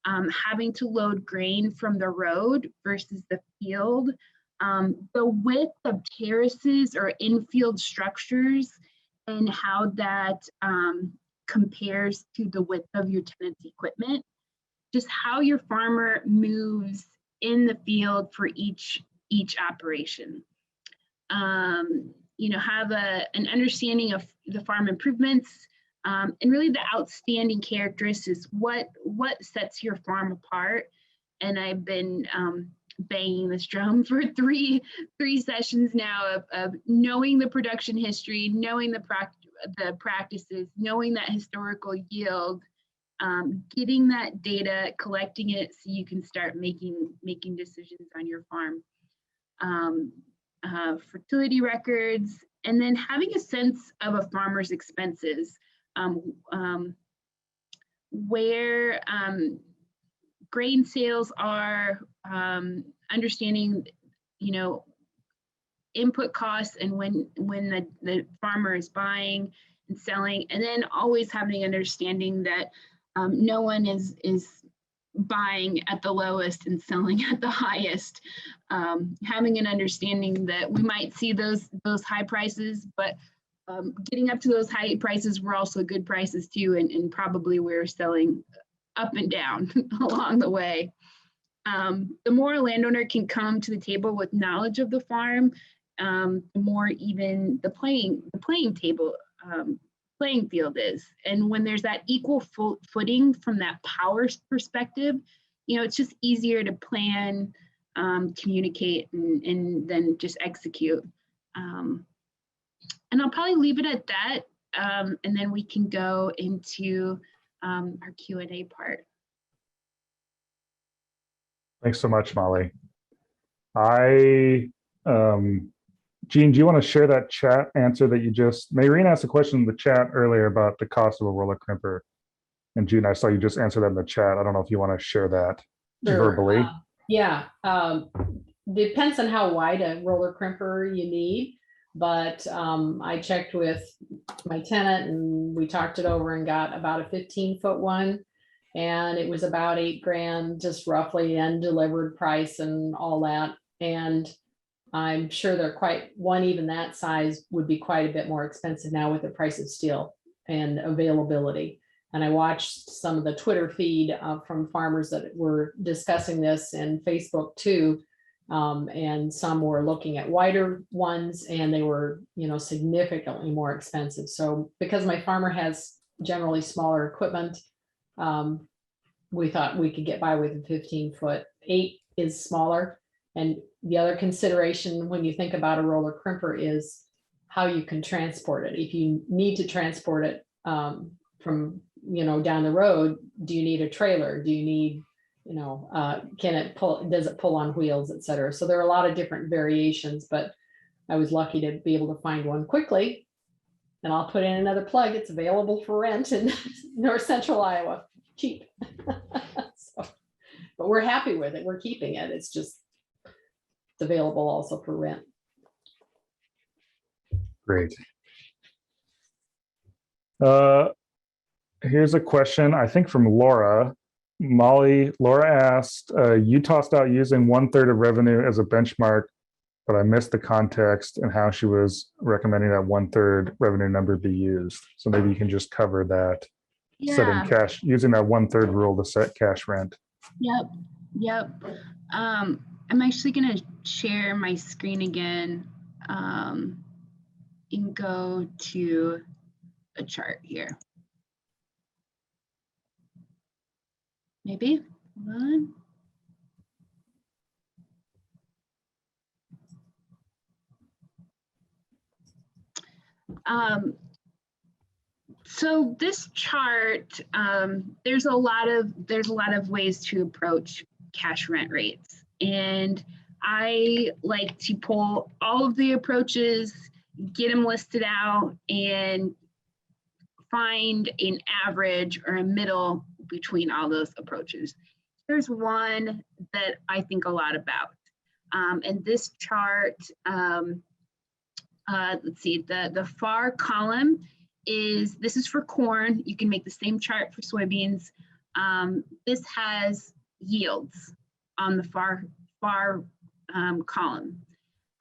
having to load grain from the road versus the field, the width of terraces or infield structures, and how that compares to the width of your tenant's equipment. Just how your farmer moves in the field for each operation. Have an understanding of the farm improvements, and really the outstanding characteristics, what sets your farm apart. And I've been banging this drum for three sessions now of knowing the production history, knowing the practices, knowing that historical yield, getting that data, collecting it so you can start making decisions on your farm. Fertility records, and then having a sense of a farmer's expenses, where grain sales are, understanding, input costs and when the farmer is buying and selling, and then always having an understanding that no one is buying at the lowest and selling at the highest. Having an understanding that we might see those high prices, but getting up to those high prices were also good prices too, and probably we're selling up and down along the way. The more a landowner can come to the table with knowledge of the farm, the more even the playing field is. And when there's that equal footing from that power perspective, it's just easier to plan, communicate, and then just execute. And I'll probably leave it at that, and then we can go into our Q&A part. Thanks so much, Molly. Jean, do you want to share that chat answer that you just, Maureen asked a question in the chat earlier about the cost of a roller crimper. And Jean, I saw you just answer that in the chat. I don't know if you want to share that verbally. Depends on how wide a roller crimper you need. But I checked with my tenant and we talked it over and got about a 15-foot one. And it was about $8,000, just roughly, and delivered price and all that. And I'm sure one even that size would be quite a bit more expensive now with the price of steel and availability. And I watched some of the Twitter feed from farmers that were discussing this, and Facebook too. And some were looking at wider ones, and they were, significantly more expensive. So because my farmer has generally smaller equipment, we thought we could get by with a 15-foot. 8 is smaller. And the other consideration when you think about a roller crimper is how you can transport it. If you need to transport it from, down the road, do you need a trailer? Do you need, can it pull, does it pull on wheels, et cetera? So there are a lot of different variations, but I was lucky to be able to find one quickly. And I'll put in another plug. It's available for rent in North Central Iowa, cheap. But we're happy with it. We're keeping it. It's available also for rent. Great. Here's a question, I think from Laura. Molly, Laura asked, you tossed out using 1/3 of revenue as a benchmark, but I missed the context and how she was recommending that 1/3 revenue number be used. So maybe you can just cover that. Yeah. Setting cash, using that 1/3 rule to set cash rent. Yep. I'm actually going to share my screen again and go to a chart here. Maybe, hold on. So this chart, there's a lot of ways to approach cash rent rates, and I like to pull all of the approaches, get them listed out, and find an average or a middle between all those approaches. There's one that I think a lot about, and this chart, let's see, the far column this is for corn. You can make the same chart for soybeans. This has yields on the far column.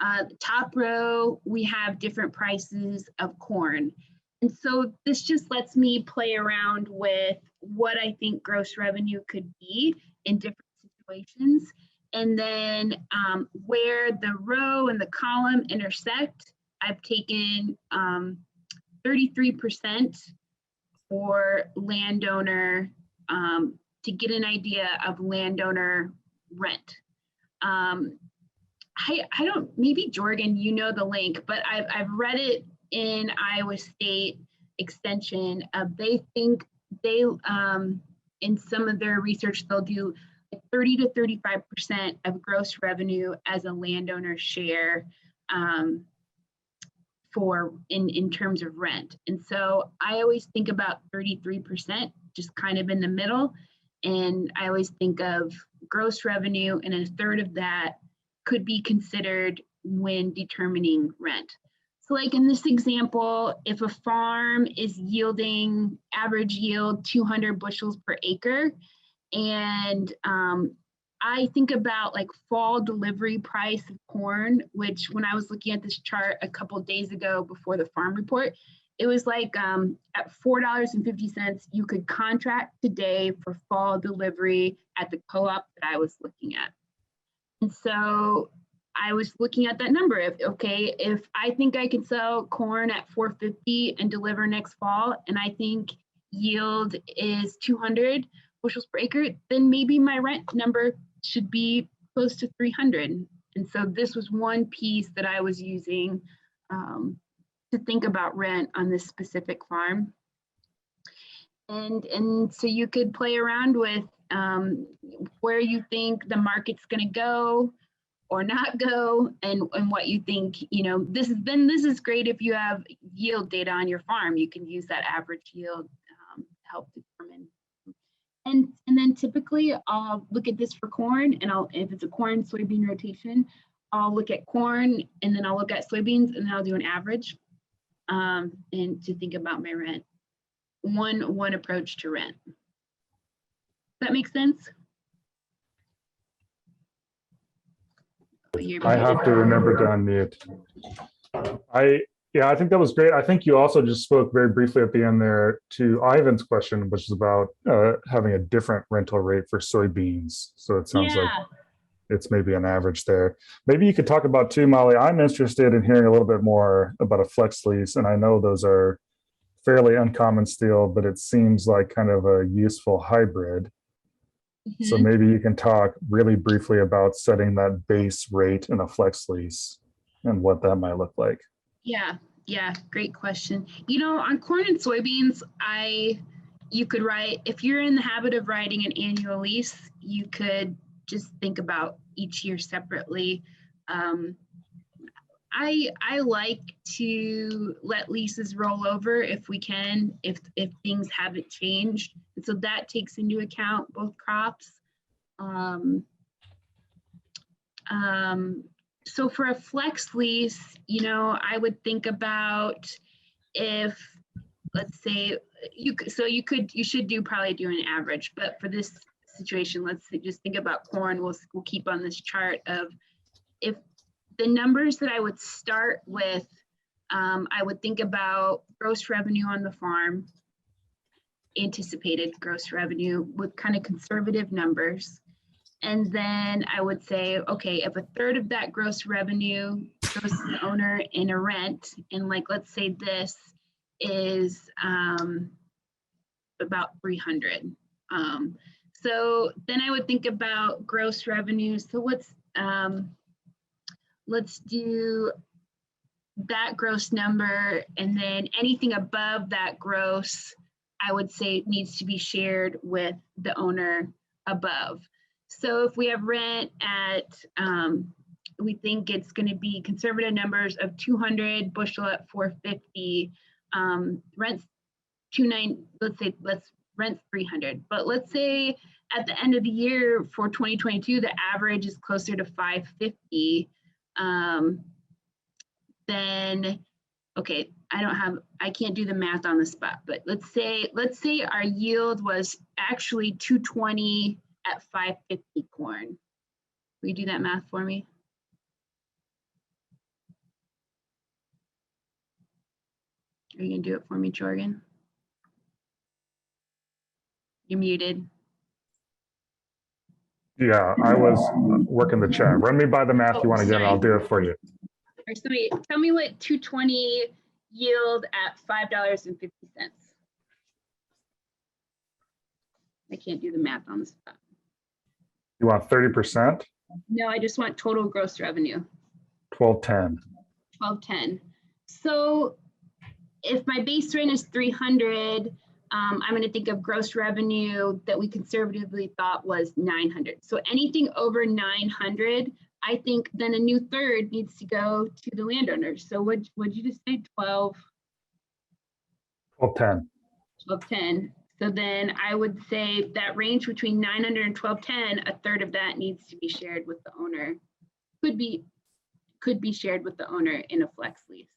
The top row, we have different prices of corn. And so this just lets me play around with what I think gross revenue could be in different situations. And then where the row and the column intersect, I've taken 33% for landowner to get an idea of landowner rent. I don't, maybe Jorgen, you know the link, but I've read it in Iowa State Extension. They think they, in some of their research, they'll do 30 to 35% of gross revenue as a landowner share in terms of rent. And so I always think about 33%, just kind of in the middle. And I always think of gross revenue, and 1/3 of that could be considered when determining rent. So like in this example, if a farm is yielding average yield 200 bushels per acre, And I think about like fall delivery price of corn, which when I was looking at this chart a couple of days ago before the farm report, it was like at $4.50, you could contract today for fall delivery at the co-op that I was looking at. And so I was looking at that number. If I think I can sell corn at $4.50 and deliver next fall, and I think yield is 200 bushels per acre, then maybe my rent number should be close to 300. And so this was one piece that I was using to think about rent on this specific farm. And so you could play around with where you think the market's going to go or not go, and what you think, this is great if you have yield data on your farm. You can use that average yield to help determine. And then typically I'll look at this for corn, and if it's a corn soybean rotation, I'll look at corn and then I'll look at soybeans, and then I'll do an average and to think about my rent. One approach to rent. Does that make sense? I have to remember to unmute. I think that was great. I think you also just spoke very briefly at the end there to Ivan's question, which is about having a different rental rate for soybeans. So it sounds like it's maybe an average there. Maybe you could talk about too, Molly. I'm interested in hearing a little bit more about a flex lease, and I know those are fairly uncommon still, but it seems like kind of a useful hybrid. So maybe you can talk really briefly about setting that base rate in a flex lease and what that might look like. Yeah, great question. On corn and soybeans, you could write, if you're in the habit of writing an annual lease, you could just think about each year separately. I like to let leases roll over if we can, if things haven't changed. And so that takes into account both crops. So for a flex lease, I would think about if, let's say, you should probably do an average, but for this situation, let's just think about corn. We'll keep on this chart of if the numbers that I would start with, I would think about gross revenue on the farm, anticipated gross revenue with kind of conservative numbers. And then I would say, okay, if a third of that gross revenue goes to the owner in a rent, and let's say this is about 300. So then I would think about gross revenue. So let's do that gross number, and then anything above that gross, I would say needs to be shared with the owner above. So if we have rent at, we think it's going to be conservative numbers of 200 bushel at 450, rent's 29, rent's 300. But let's say at the end of the year for 2022, the average is closer to 550. Then, okay, I can't do the math on the spot, but let's say our yield was actually 220 at 550 corn. Will you do that math for me? Are you gonna do it for me, Jorgen? You're muted. Yeah, I was working the chat. Run me by the math you want to get, and I'll do it for you. Or somebody, tell me what 220 yield at $5.50. I can't do the math on the spot. You want 30%? No, I just want total gross revenue. 1210. 1210. So if my base rent is 300, I'm going to think of gross revenue that we conservatively thought was 900. So anything over 900, I think then a new third needs to go to the landowners. So what'd you just say? 1210. 1210. So then I would say that range between 900 and 1210, a third of that needs to be shared with the owner. Could be shared with the owner in a flex lease.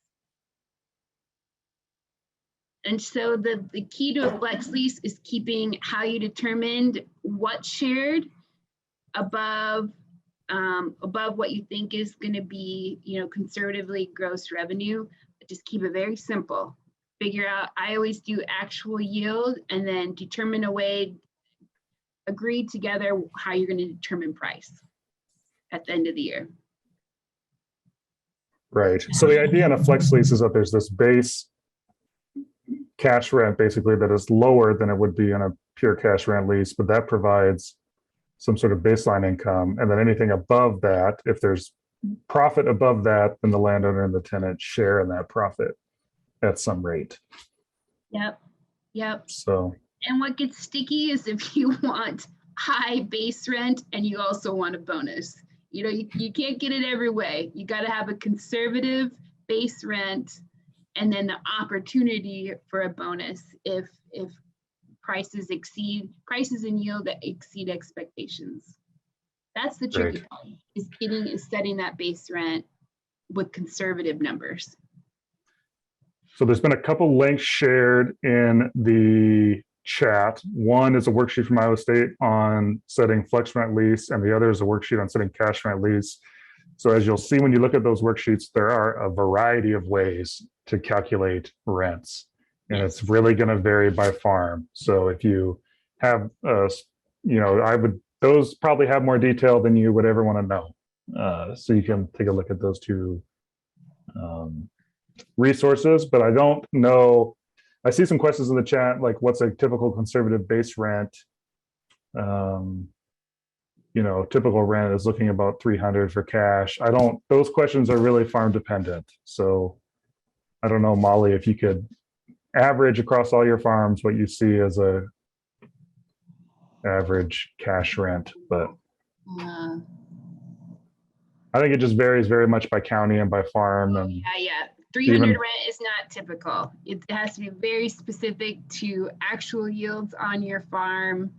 And so the key to a flex lease is keeping how you determined what's shared above what you think is going to be, conservatively gross revenue. But just keep it very simple. Figure out, I always do actual yield and then determine a way, agree together how you're going to determine price at the end of the year. Right. So the idea in a flex lease is that there's this base cash rent basically that is lower than it would be in a pure cash rent lease, but that provides some sort of baseline income. And then anything above that, if there's profit above that, then the landowner and the tenant share in that profit at some rate. Yep. So, and what gets sticky is if you want high base rent and you also want a bonus. You can't get it every way. You got to have a conservative base rent and then the opportunity for a bonus if prices and yield that exceed expectations. That's the tricky part, is setting that base rent with conservative numbers. So there's been a couple links shared in the chat. One is a worksheet from Iowa State on setting flex rent lease, and the other is a worksheet on setting cash rent lease. So as you'll see when you look at those worksheets, there are a variety of ways to calculate rents, and it's really going to vary by farm. So if you have, those probably have more detail than you would ever want to know. So you can take a look at those two resources, but I don't know. I see some questions in the chat, like what's a typical conservative base rent? Typical rent is looking about 300 for cash. Those questions are really farm dependent. So I don't know, Molly, if you could average across all your farms what you see as a average cash rent, but I think it just varies very much by county and by farm. And yeah. 300 rent is not typical. It has to be very specific to actual yields on your farm.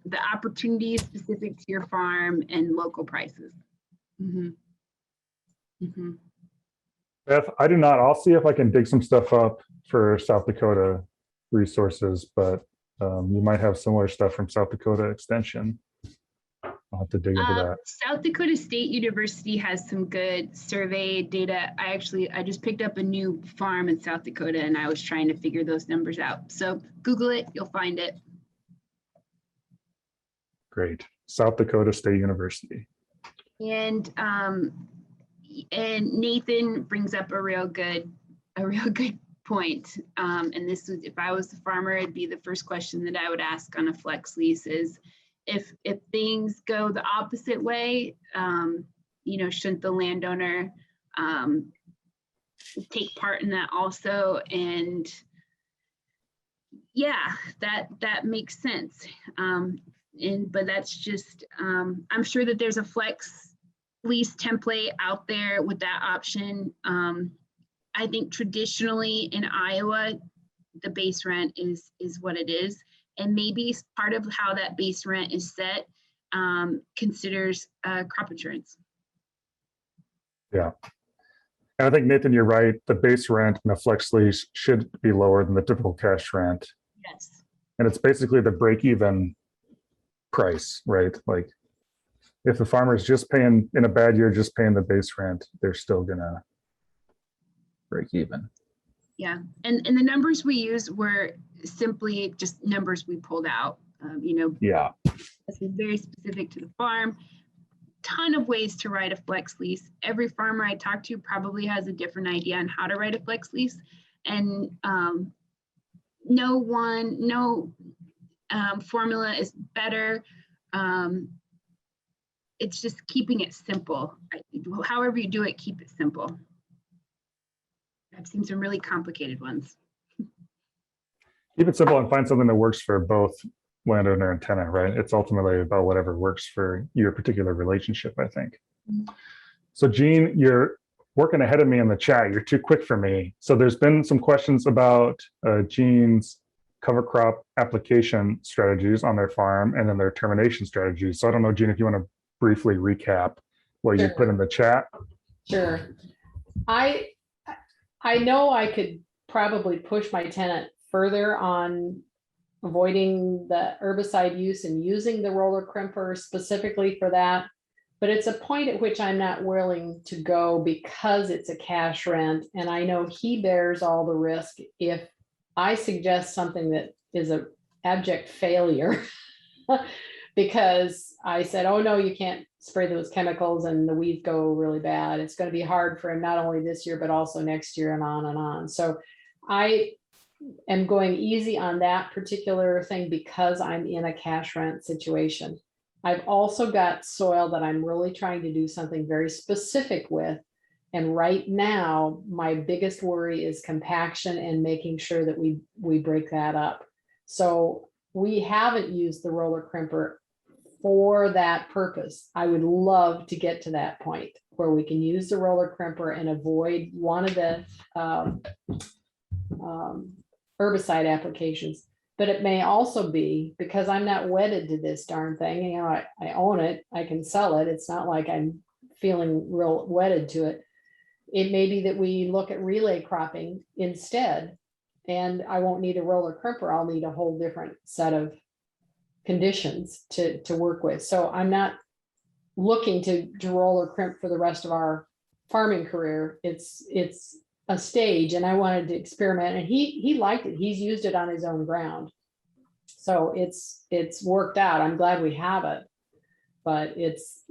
The opportunity is specific to your farm and local prices. Beth, I do not. I'll see if I can dig some stuff up for South Dakota resources, but you might have similar stuff from South Dakota Extension. I'll have to dig into that. South Dakota State University has some good survey data. I just picked up a new farm in South Dakota and I was trying to figure those numbers out. So Google it, you'll find it. Great. South Dakota State University. And Nathan brings up a real good point. And this was, if I was the farmer, it'd be the first question that I would ask on a flex lease is, if things go the opposite way, shouldn't the landowner take part in that also? And yeah, that makes sense. But that's just, I'm sure that there's a flex lease template out there with that option. I think traditionally in Iowa, the base rent is what it is. And maybe part of how that base rent is set considers crop insurance. Yeah. And I think, Nathan, you're right. The base rent in a flex lease should be lower than the typical cash rent. Yes. And it's basically the break-even price, right? Like if the farmer is just paying, in a bad year, just paying the base rent, they're still gonna break even. Yeah, and the numbers we use were simply just numbers we pulled out. Yeah, that's very specific to the farm. Ton of ways to write a flex lease. Every farmer I talk to probably has a different idea on how to write a flex lease, and no formula is better. It's just keeping it simple. However you do it, keep it simple. I've seen some really complicated ones. Keep it simple and find something that works for both landowner and tenant, right? It's ultimately about whatever works for your particular relationship, I think. So Jean, you're working ahead of me in the chat. You're too quick for me. So there's been some questions about Jean's cover crop application strategies on their farm and then their termination strategies. So I don't know, Jean, if you want to briefly recap what you put in the chat. Sure. I know I could probably push my tenant further on avoiding the herbicide use and using the roller crimper specifically for that. But it's a point at which I'm not willing to go because it's a cash rent. And I know he bears all the risk if I suggest something that is an abject failure. Because I said, oh no, you can't spray those chemicals and the weeds go really bad. It's going to be hard for him not only this year, but also next year and on and on. So I am going easy on that particular thing because I'm in a cash rent situation. I've also got soil that I'm really trying to do something very specific with. And right now, my biggest worry is compaction and making sure that we break that up. So we haven't used the roller crimper for that purpose. I would love to get to that point where we can use the roller crimper and avoid one of the herbicide applications. But it may also be because I'm not wedded to this darn thing. You know, I own it, I can sell it. It's not like I'm feeling real wedded to it. It may be that we look at relay cropping instead, and I won't need a roller crimper. I'll need a whole different set of conditions to work with. So I'm not looking to roller crimp for the rest of our farming career. It's a stage, and I wanted to experiment, and he liked it. He's used it on his own ground. So it's worked out. I'm glad we have it, but it's,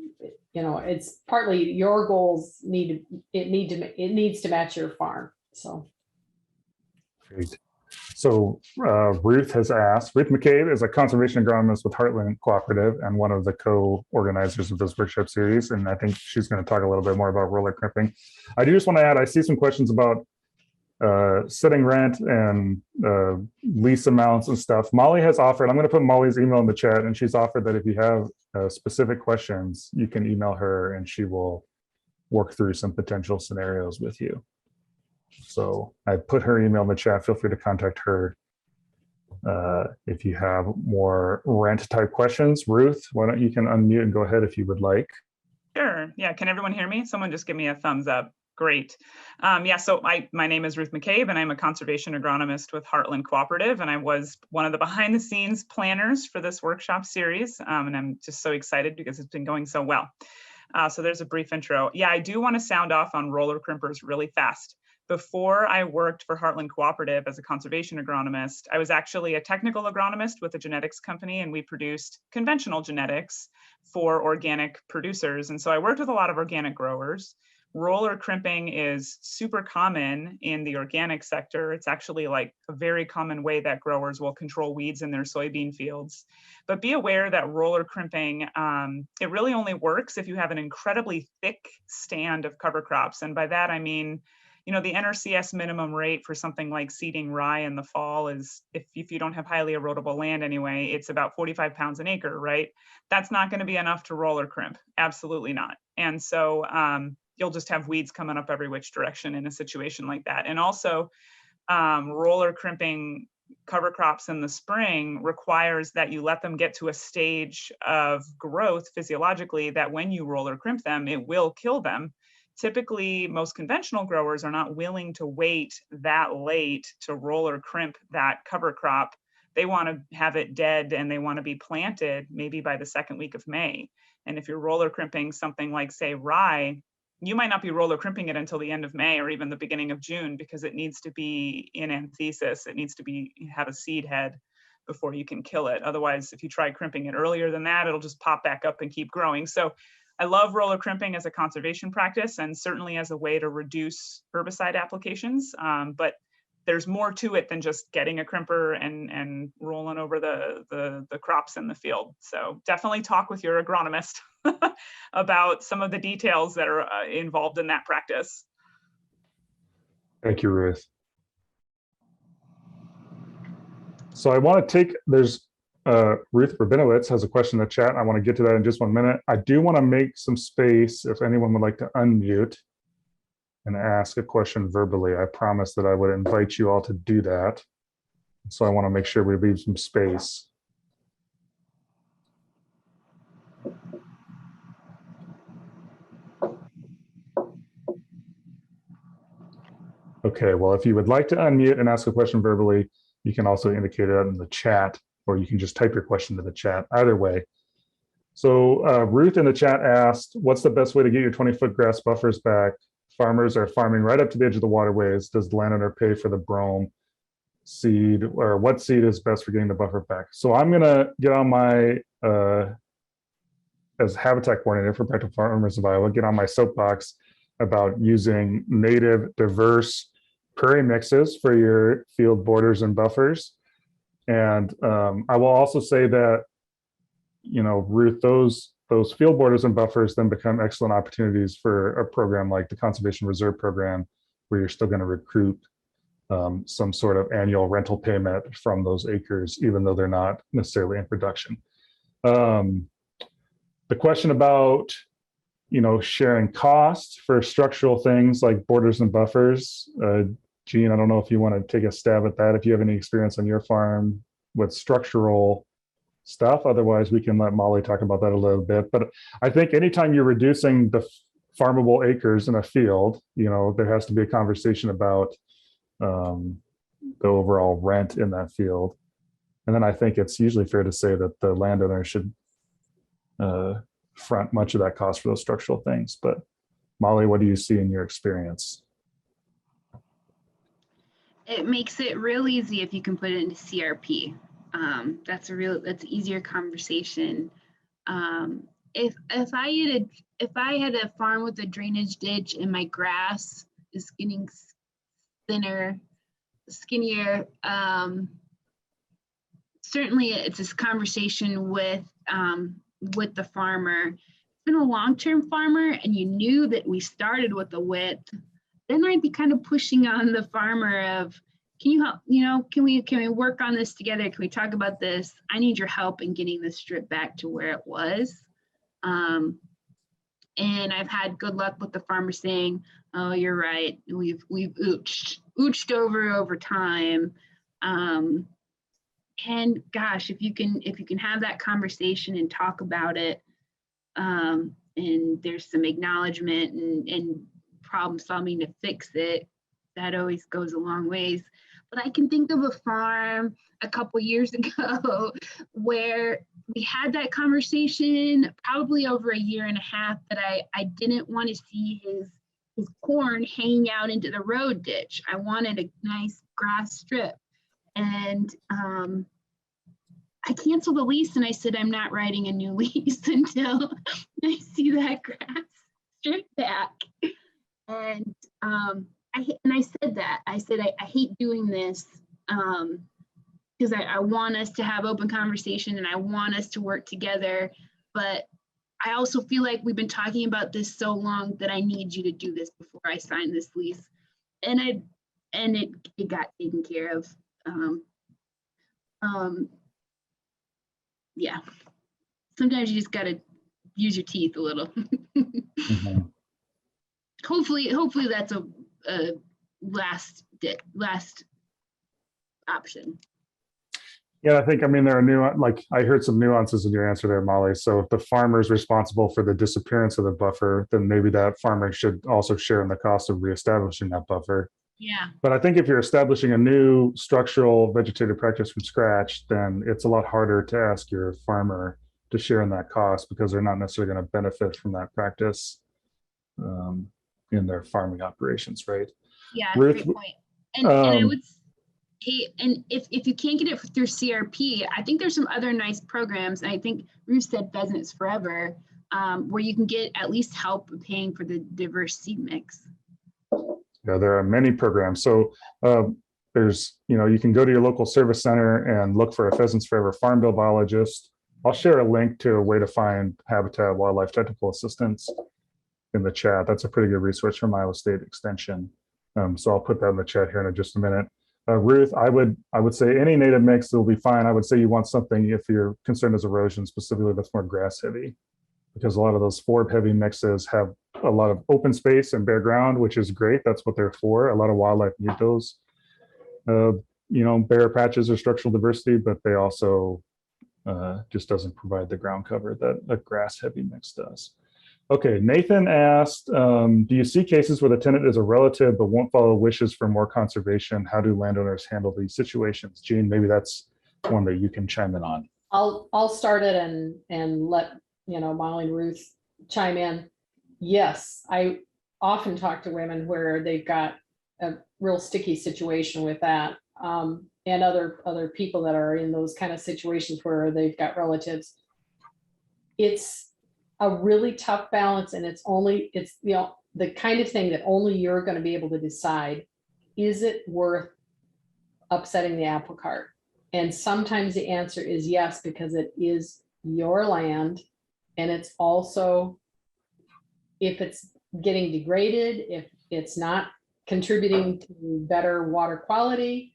you know, it's partly your goals it needs to match your farm. So. Great. So Ruth has asked, Ruth McCabe is a conservation agronomist with Heartland Cooperative and one of the co-organizers of this workshop series. And I think she's going to talk a little bit more about roller crimping. I do just want to add, I see some questions about setting rent and lease amounts and stuff. Molly has offered, I'm going to put Molly's email in the chat, and she's offered that if you have specific questions, you can email her and she will work through some potential scenarios with you. So I put her email in the chat. Feel free to contact her if you have more rent type questions. Ruth, why don't you can unmute and go ahead if you would like. Sure. Yeah. Can everyone hear me? Someone just give me a thumbs up. Great. Yeah, so my name is Ruth McCabe, and I'm a conservation agronomist with Heartland Cooperative, and I was one of the behind the scenes planners for this workshop series, and I'm just so excited because it's been going so well. So there's a brief intro. Yeah, I do want to sound off on roller crimpers really fast. Before I worked for Heartland Cooperative as a conservation agronomist, I was actually a technical agronomist with a genetics company, and we produced conventional genetics for organic producers. And so I worked with a lot of organic growers. Roller crimping is super common in the organic sector. It's actually like a very common way that growers will control weeds in their soybean fields. But be aware that roller crimping, it really only works if you have an incredibly thick stand of cover crops. And by that, I mean, you know, the NRCS minimum rate for something like seeding rye in the fall is, if you don't have highly erodible land anyway, it's about 45 pounds an acre, right? That's not going to be enough to roller crimp. Absolutely not. And so you'll just have weeds coming up every which direction in a situation like that. And also roller crimping cover crops in the spring requires that you let them get to a stage of growth physiologically that when you roller crimp them, it will kill them. Typically, most conventional growers are not willing to wait that late to roller crimp that cover crop. They want to have it dead and they want to be planted maybe by the second week of May. And if you're roller crimping something like, say, rye, you might not be roller crimping it until the end of May or even the beginning of June, because it needs to be in anthesis. It needs to have a seed head before you can kill it. Otherwise, if you try crimping it earlier than that, it'll just pop back up and keep growing. So I love roller crimping as a conservation practice and certainly as a way to reduce herbicide applications. But there's more to it than just getting a crimper and rolling over the crops in the field. So definitely talk with your agronomist about some of the details that are involved in that practice. Thank you, Ruth. So I want to take, there's Ruth Rabinowitz has a question in the chat. I want to get to that in just 1 minute. I do want to make some space if anyone would like to unmute and ask a question verbally. I promised that I would invite you all to do that. So I want to make sure we leave some space. Okay, well, if you would like to unmute and ask a question verbally, you can also indicate it in the chat, or you can just type your question to the chat, either way. So Ruth in the chat asked, what's the best way to get your 20-foot grass buffers back? Farmers are farming right up to the edge of the waterways. Does the landowner pay for the brome seed, or what seed is best for getting the buffer back? So I'm gonna get on my, as habitat coordinator for Practical Farmers of Iowa, get on my soapbox about using native, diverse prairie mixes for your field borders and buffers. And I will also say that, you know, Ruth, those field borders and buffers then become excellent opportunities for a program like the Conservation Reserve Program, where you're still going to recruit some sort of annual rental payment from those acres, even though they're not necessarily in production. The question about, you know, sharing costs for structural things like borders and buffers, Gene, I don't know if you want to take a stab at that, if you have any experience on your farm with structural stuff. Otherwise, we can let Molly talk about that a little bit. But I think anytime you're reducing the farmable acres in a field, you know, there has to be a conversation about the overall rent in that field. And then I think it's usually fair to say that the landowner should front much of that cost for those structural things. But Molly, what do you see in your experience? It makes it real easy if you can put it into CRP. That's an easier conversation. If I had a farm with a drainage ditch and my grass is getting skinnier, certainly it's this conversation with the farmer. If it's been a long-term farmer and you knew that we started with the width, then I'd be kind of pushing on the farmer of, can you help, you know, can we work on this together? Can we talk about this? I need your help in getting this strip back to where it was. And I've had good luck with the farmer saying, oh, you're right. We've ooched over time. And gosh, if you can have that conversation and talk about it, and there's some acknowledgement and problem solving to fix it, that always goes a long ways. But I can think of a farm a couple years ago where we had that conversation probably over a year and a half, that I didn't want to see his corn hanging out into the road ditch. I wanted a nice grass strip. And I canceled the lease and I said, I'm not writing a new lease until I see that grass strip back. And I said that. I said, I hate doing this because I want us to have open conversation and I want us to work together. But I also feel like we've been talking about this so long that I need you to do this before I sign this lease. And it got taken care of. Yeah. Sometimes you just got to use your teeth a little. Mm-hmm. Hopefully that's a last option. Yeah, I think, I mean, there are like I heard some nuances in your answer there, Molly. So if the farmer is responsible for the disappearance of the buffer, then maybe that farmer should also share in the cost of reestablishing that buffer. Yeah. But I think if you're establishing a new structural vegetative practice from scratch, then it's a lot harder to ask your farmer to share in that cost, because they're not necessarily going to benefit from that practice in their farming operations, right? Yeah, Ruth, great point. And I would say, and if you can't get it through CRP, I think there's some other nice programs. And I think Ruth said Pheasants Forever, where you can get at least help paying for the diverse seed mix. Yeah, there are many programs. So there's, you know, you can go to your local service center and look for a Pheasants Forever farm bill biologist. I'll share a link to a way to find habitat wildlife technical assistance in the chat. That's a pretty good resource from Iowa State Extension. So I'll put that in the chat here in just a minute. Ruth, I would say any native mix will be fine. I would say you want something, if you're concerned as erosion specifically, that's more grass heavy, because a lot of those forb heavy mixes have a lot of open space and bare ground, which is great. That's what they're for. A lot of wildlife need those, you know, bare patches or structural diversity, but they also just doesn't provide the ground cover that a grass heavy mix does. Okay, Nathan asked, do you see cases where the tenant is a relative but won't follow wishes for more conservation? How do landowners handle these situations? Gene, maybe that's one that you can chime in on. I'll start it and let, Molly and Ruth chime in. Yes, I often talk to women where they've got a real sticky situation with that. And other people that are in those kind of situations where they've got relatives. It's a really tough balance, and it's the kind of thing that only you're going to be able to decide. Is it worth upsetting the apple cart? And sometimes the answer is yes, because it is your land. And it's also, if it's getting degraded, if it's not contributing to better water quality,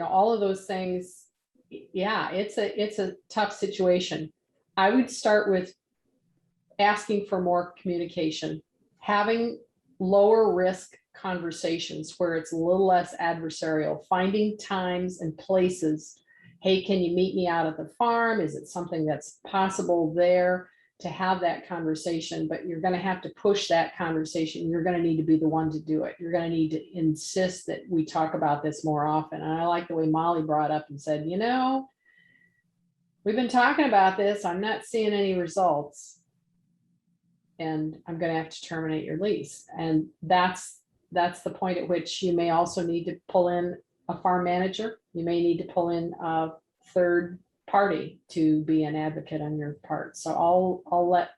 all of those things. Yeah, it's a tough situation. I would start with asking for more communication, having lower risk conversations where it's a little less adversarial, finding times and places. Hey, can you meet me out at the farm? Is it something that's possible there to have that conversation? But you're going to have to push that conversation. You're going to need to be the one to do it. You're going to need to insist that we talk about this more often. And I like the way Molly brought up and said, we've been talking about this. I'm not seeing any results. And I'm going to have to terminate your lease. And that's the point at which you may also need to pull in a farm manager. You may need to pull in a third party to be an advocate on your part. So I'll let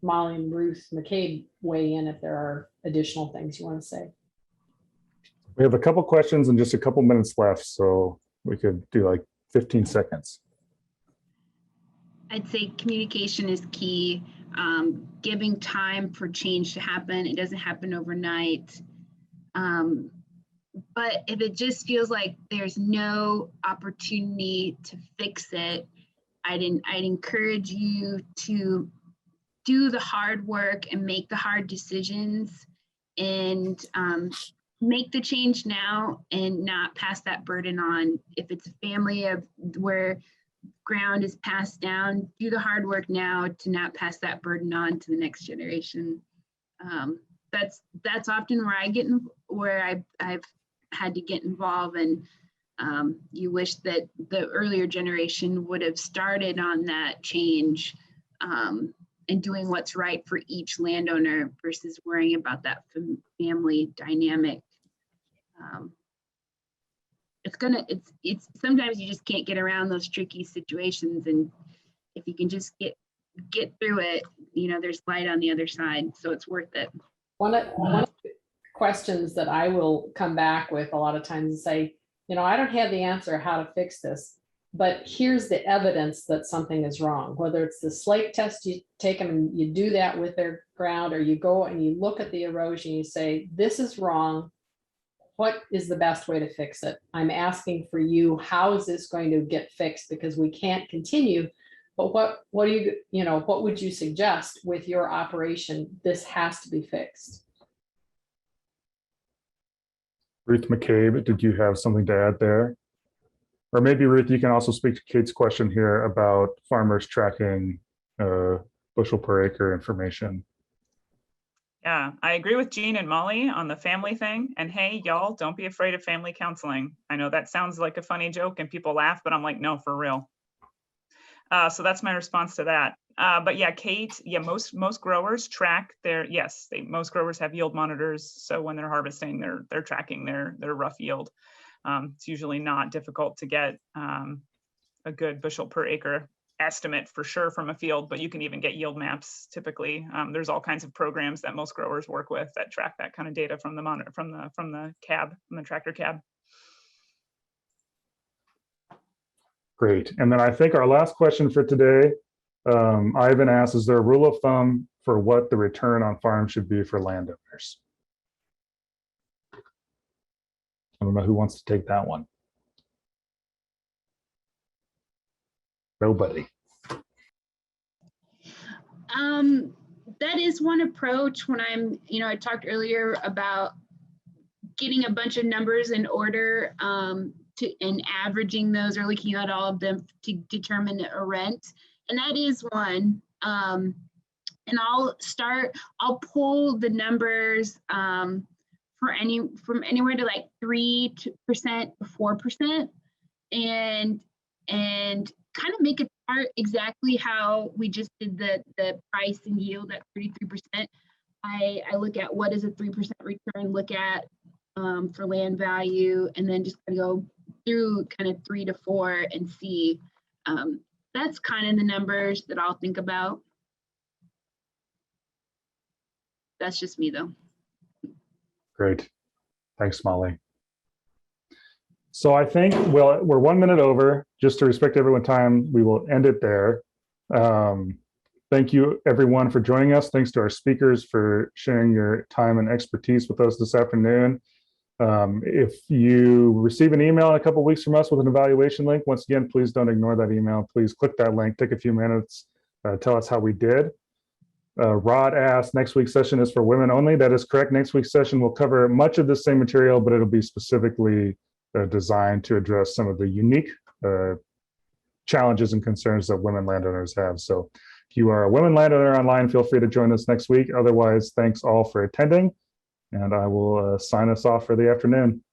Molly and Ruth McCabe weigh in if there are additional things you want to say. We have a couple questions and just a couple minutes left, so we could do like 15 seconds. I'd say communication is key. Giving time for change to happen. It doesn't happen overnight. But if it just feels like there's no opportunity to fix it, I'd encourage you to do the hard work and make the hard decisions and make the change now and not pass that burden on. If it's a family of where ground is passed down, do the hard work now to not pass that burden on to the next generation. That's often where I've had to get involved, and you wish that the earlier generation would have started on that change and doing what's right for each landowner versus worrying about that family dynamic. It's sometimes you just can't get around those tricky situations, and if you can just get through it, there's light on the other side, so it's worth it. One of the questions that I will come back with a lot of times and say, I don't have the answer how to fix this, but here's the evidence that something is wrong. Whether it's the slate test, you take them and you do that with their ground, or you go and you look at the erosion, you say, this is wrong. What is the best way to fix it? I'm asking for you, how is this going to get fixed? Because we can't continue. But what would you suggest with your operation? This has to be fixed. Ruth McCabe, did you have something to add there? Or maybe Ruth, you can also speak to Kate's question here about farmers tracking bushel per acre information. Yeah, I agree with Gene and Molly on the family thing. And hey, y'all, don't be afraid of family counseling. I know that sounds like a funny joke and people laugh, but I'm like, no, for real. So that's my response to that. But yeah, Kate, yeah, most growers track most growers have yield monitors. So when they're harvesting, they're tracking their rough yield. It's usually not difficult to get a good bushel per acre estimate for sure from a field, but you can even get yield maps typically. There's all kinds of programs that most growers work with that track that kind of data from the monitor, from the tractor cab. Great. And then I think our last question for today, Ivan asks, is there a rule of thumb for what the return on farm should be for landowners? I don't know who wants to take that one. Nobody. That is one approach. When I talked earlier about getting a bunch of numbers in order and averaging those or looking at all of them to determine a rent. And that is one. And I'll pull the numbers from anywhere to like 3% to 4%, and kind of make a chart exactly how we just did the price and yield at 33%. I look at what is a 3% return, look at for land value, and then just kind of go through kind of 3 to 4 and see. That's kind of the numbers that I'll think about. That's just me though. Great. Thanks, Molly. So I think, well, we're 1 minute over. Just to respect everyone's time, we will end it there. Thank you, everyone, for joining us. Thanks to our speakers for sharing your time and expertise with us this afternoon. If you receive an email in a couple of weeks from us with an evaluation link, once again, please don't ignore that email. Please click that link, take a few minutes, tell us how we did. Rod asked, next week's session is for women only. That is correct. Next week's session will cover much of the same material, but it'll be specifically designed to address some of the unique challenges and concerns that women landowners have. So if you are a women landowner online, feel free to join us next week. Otherwise, thanks all for attending, and I will sign us off for the afternoon.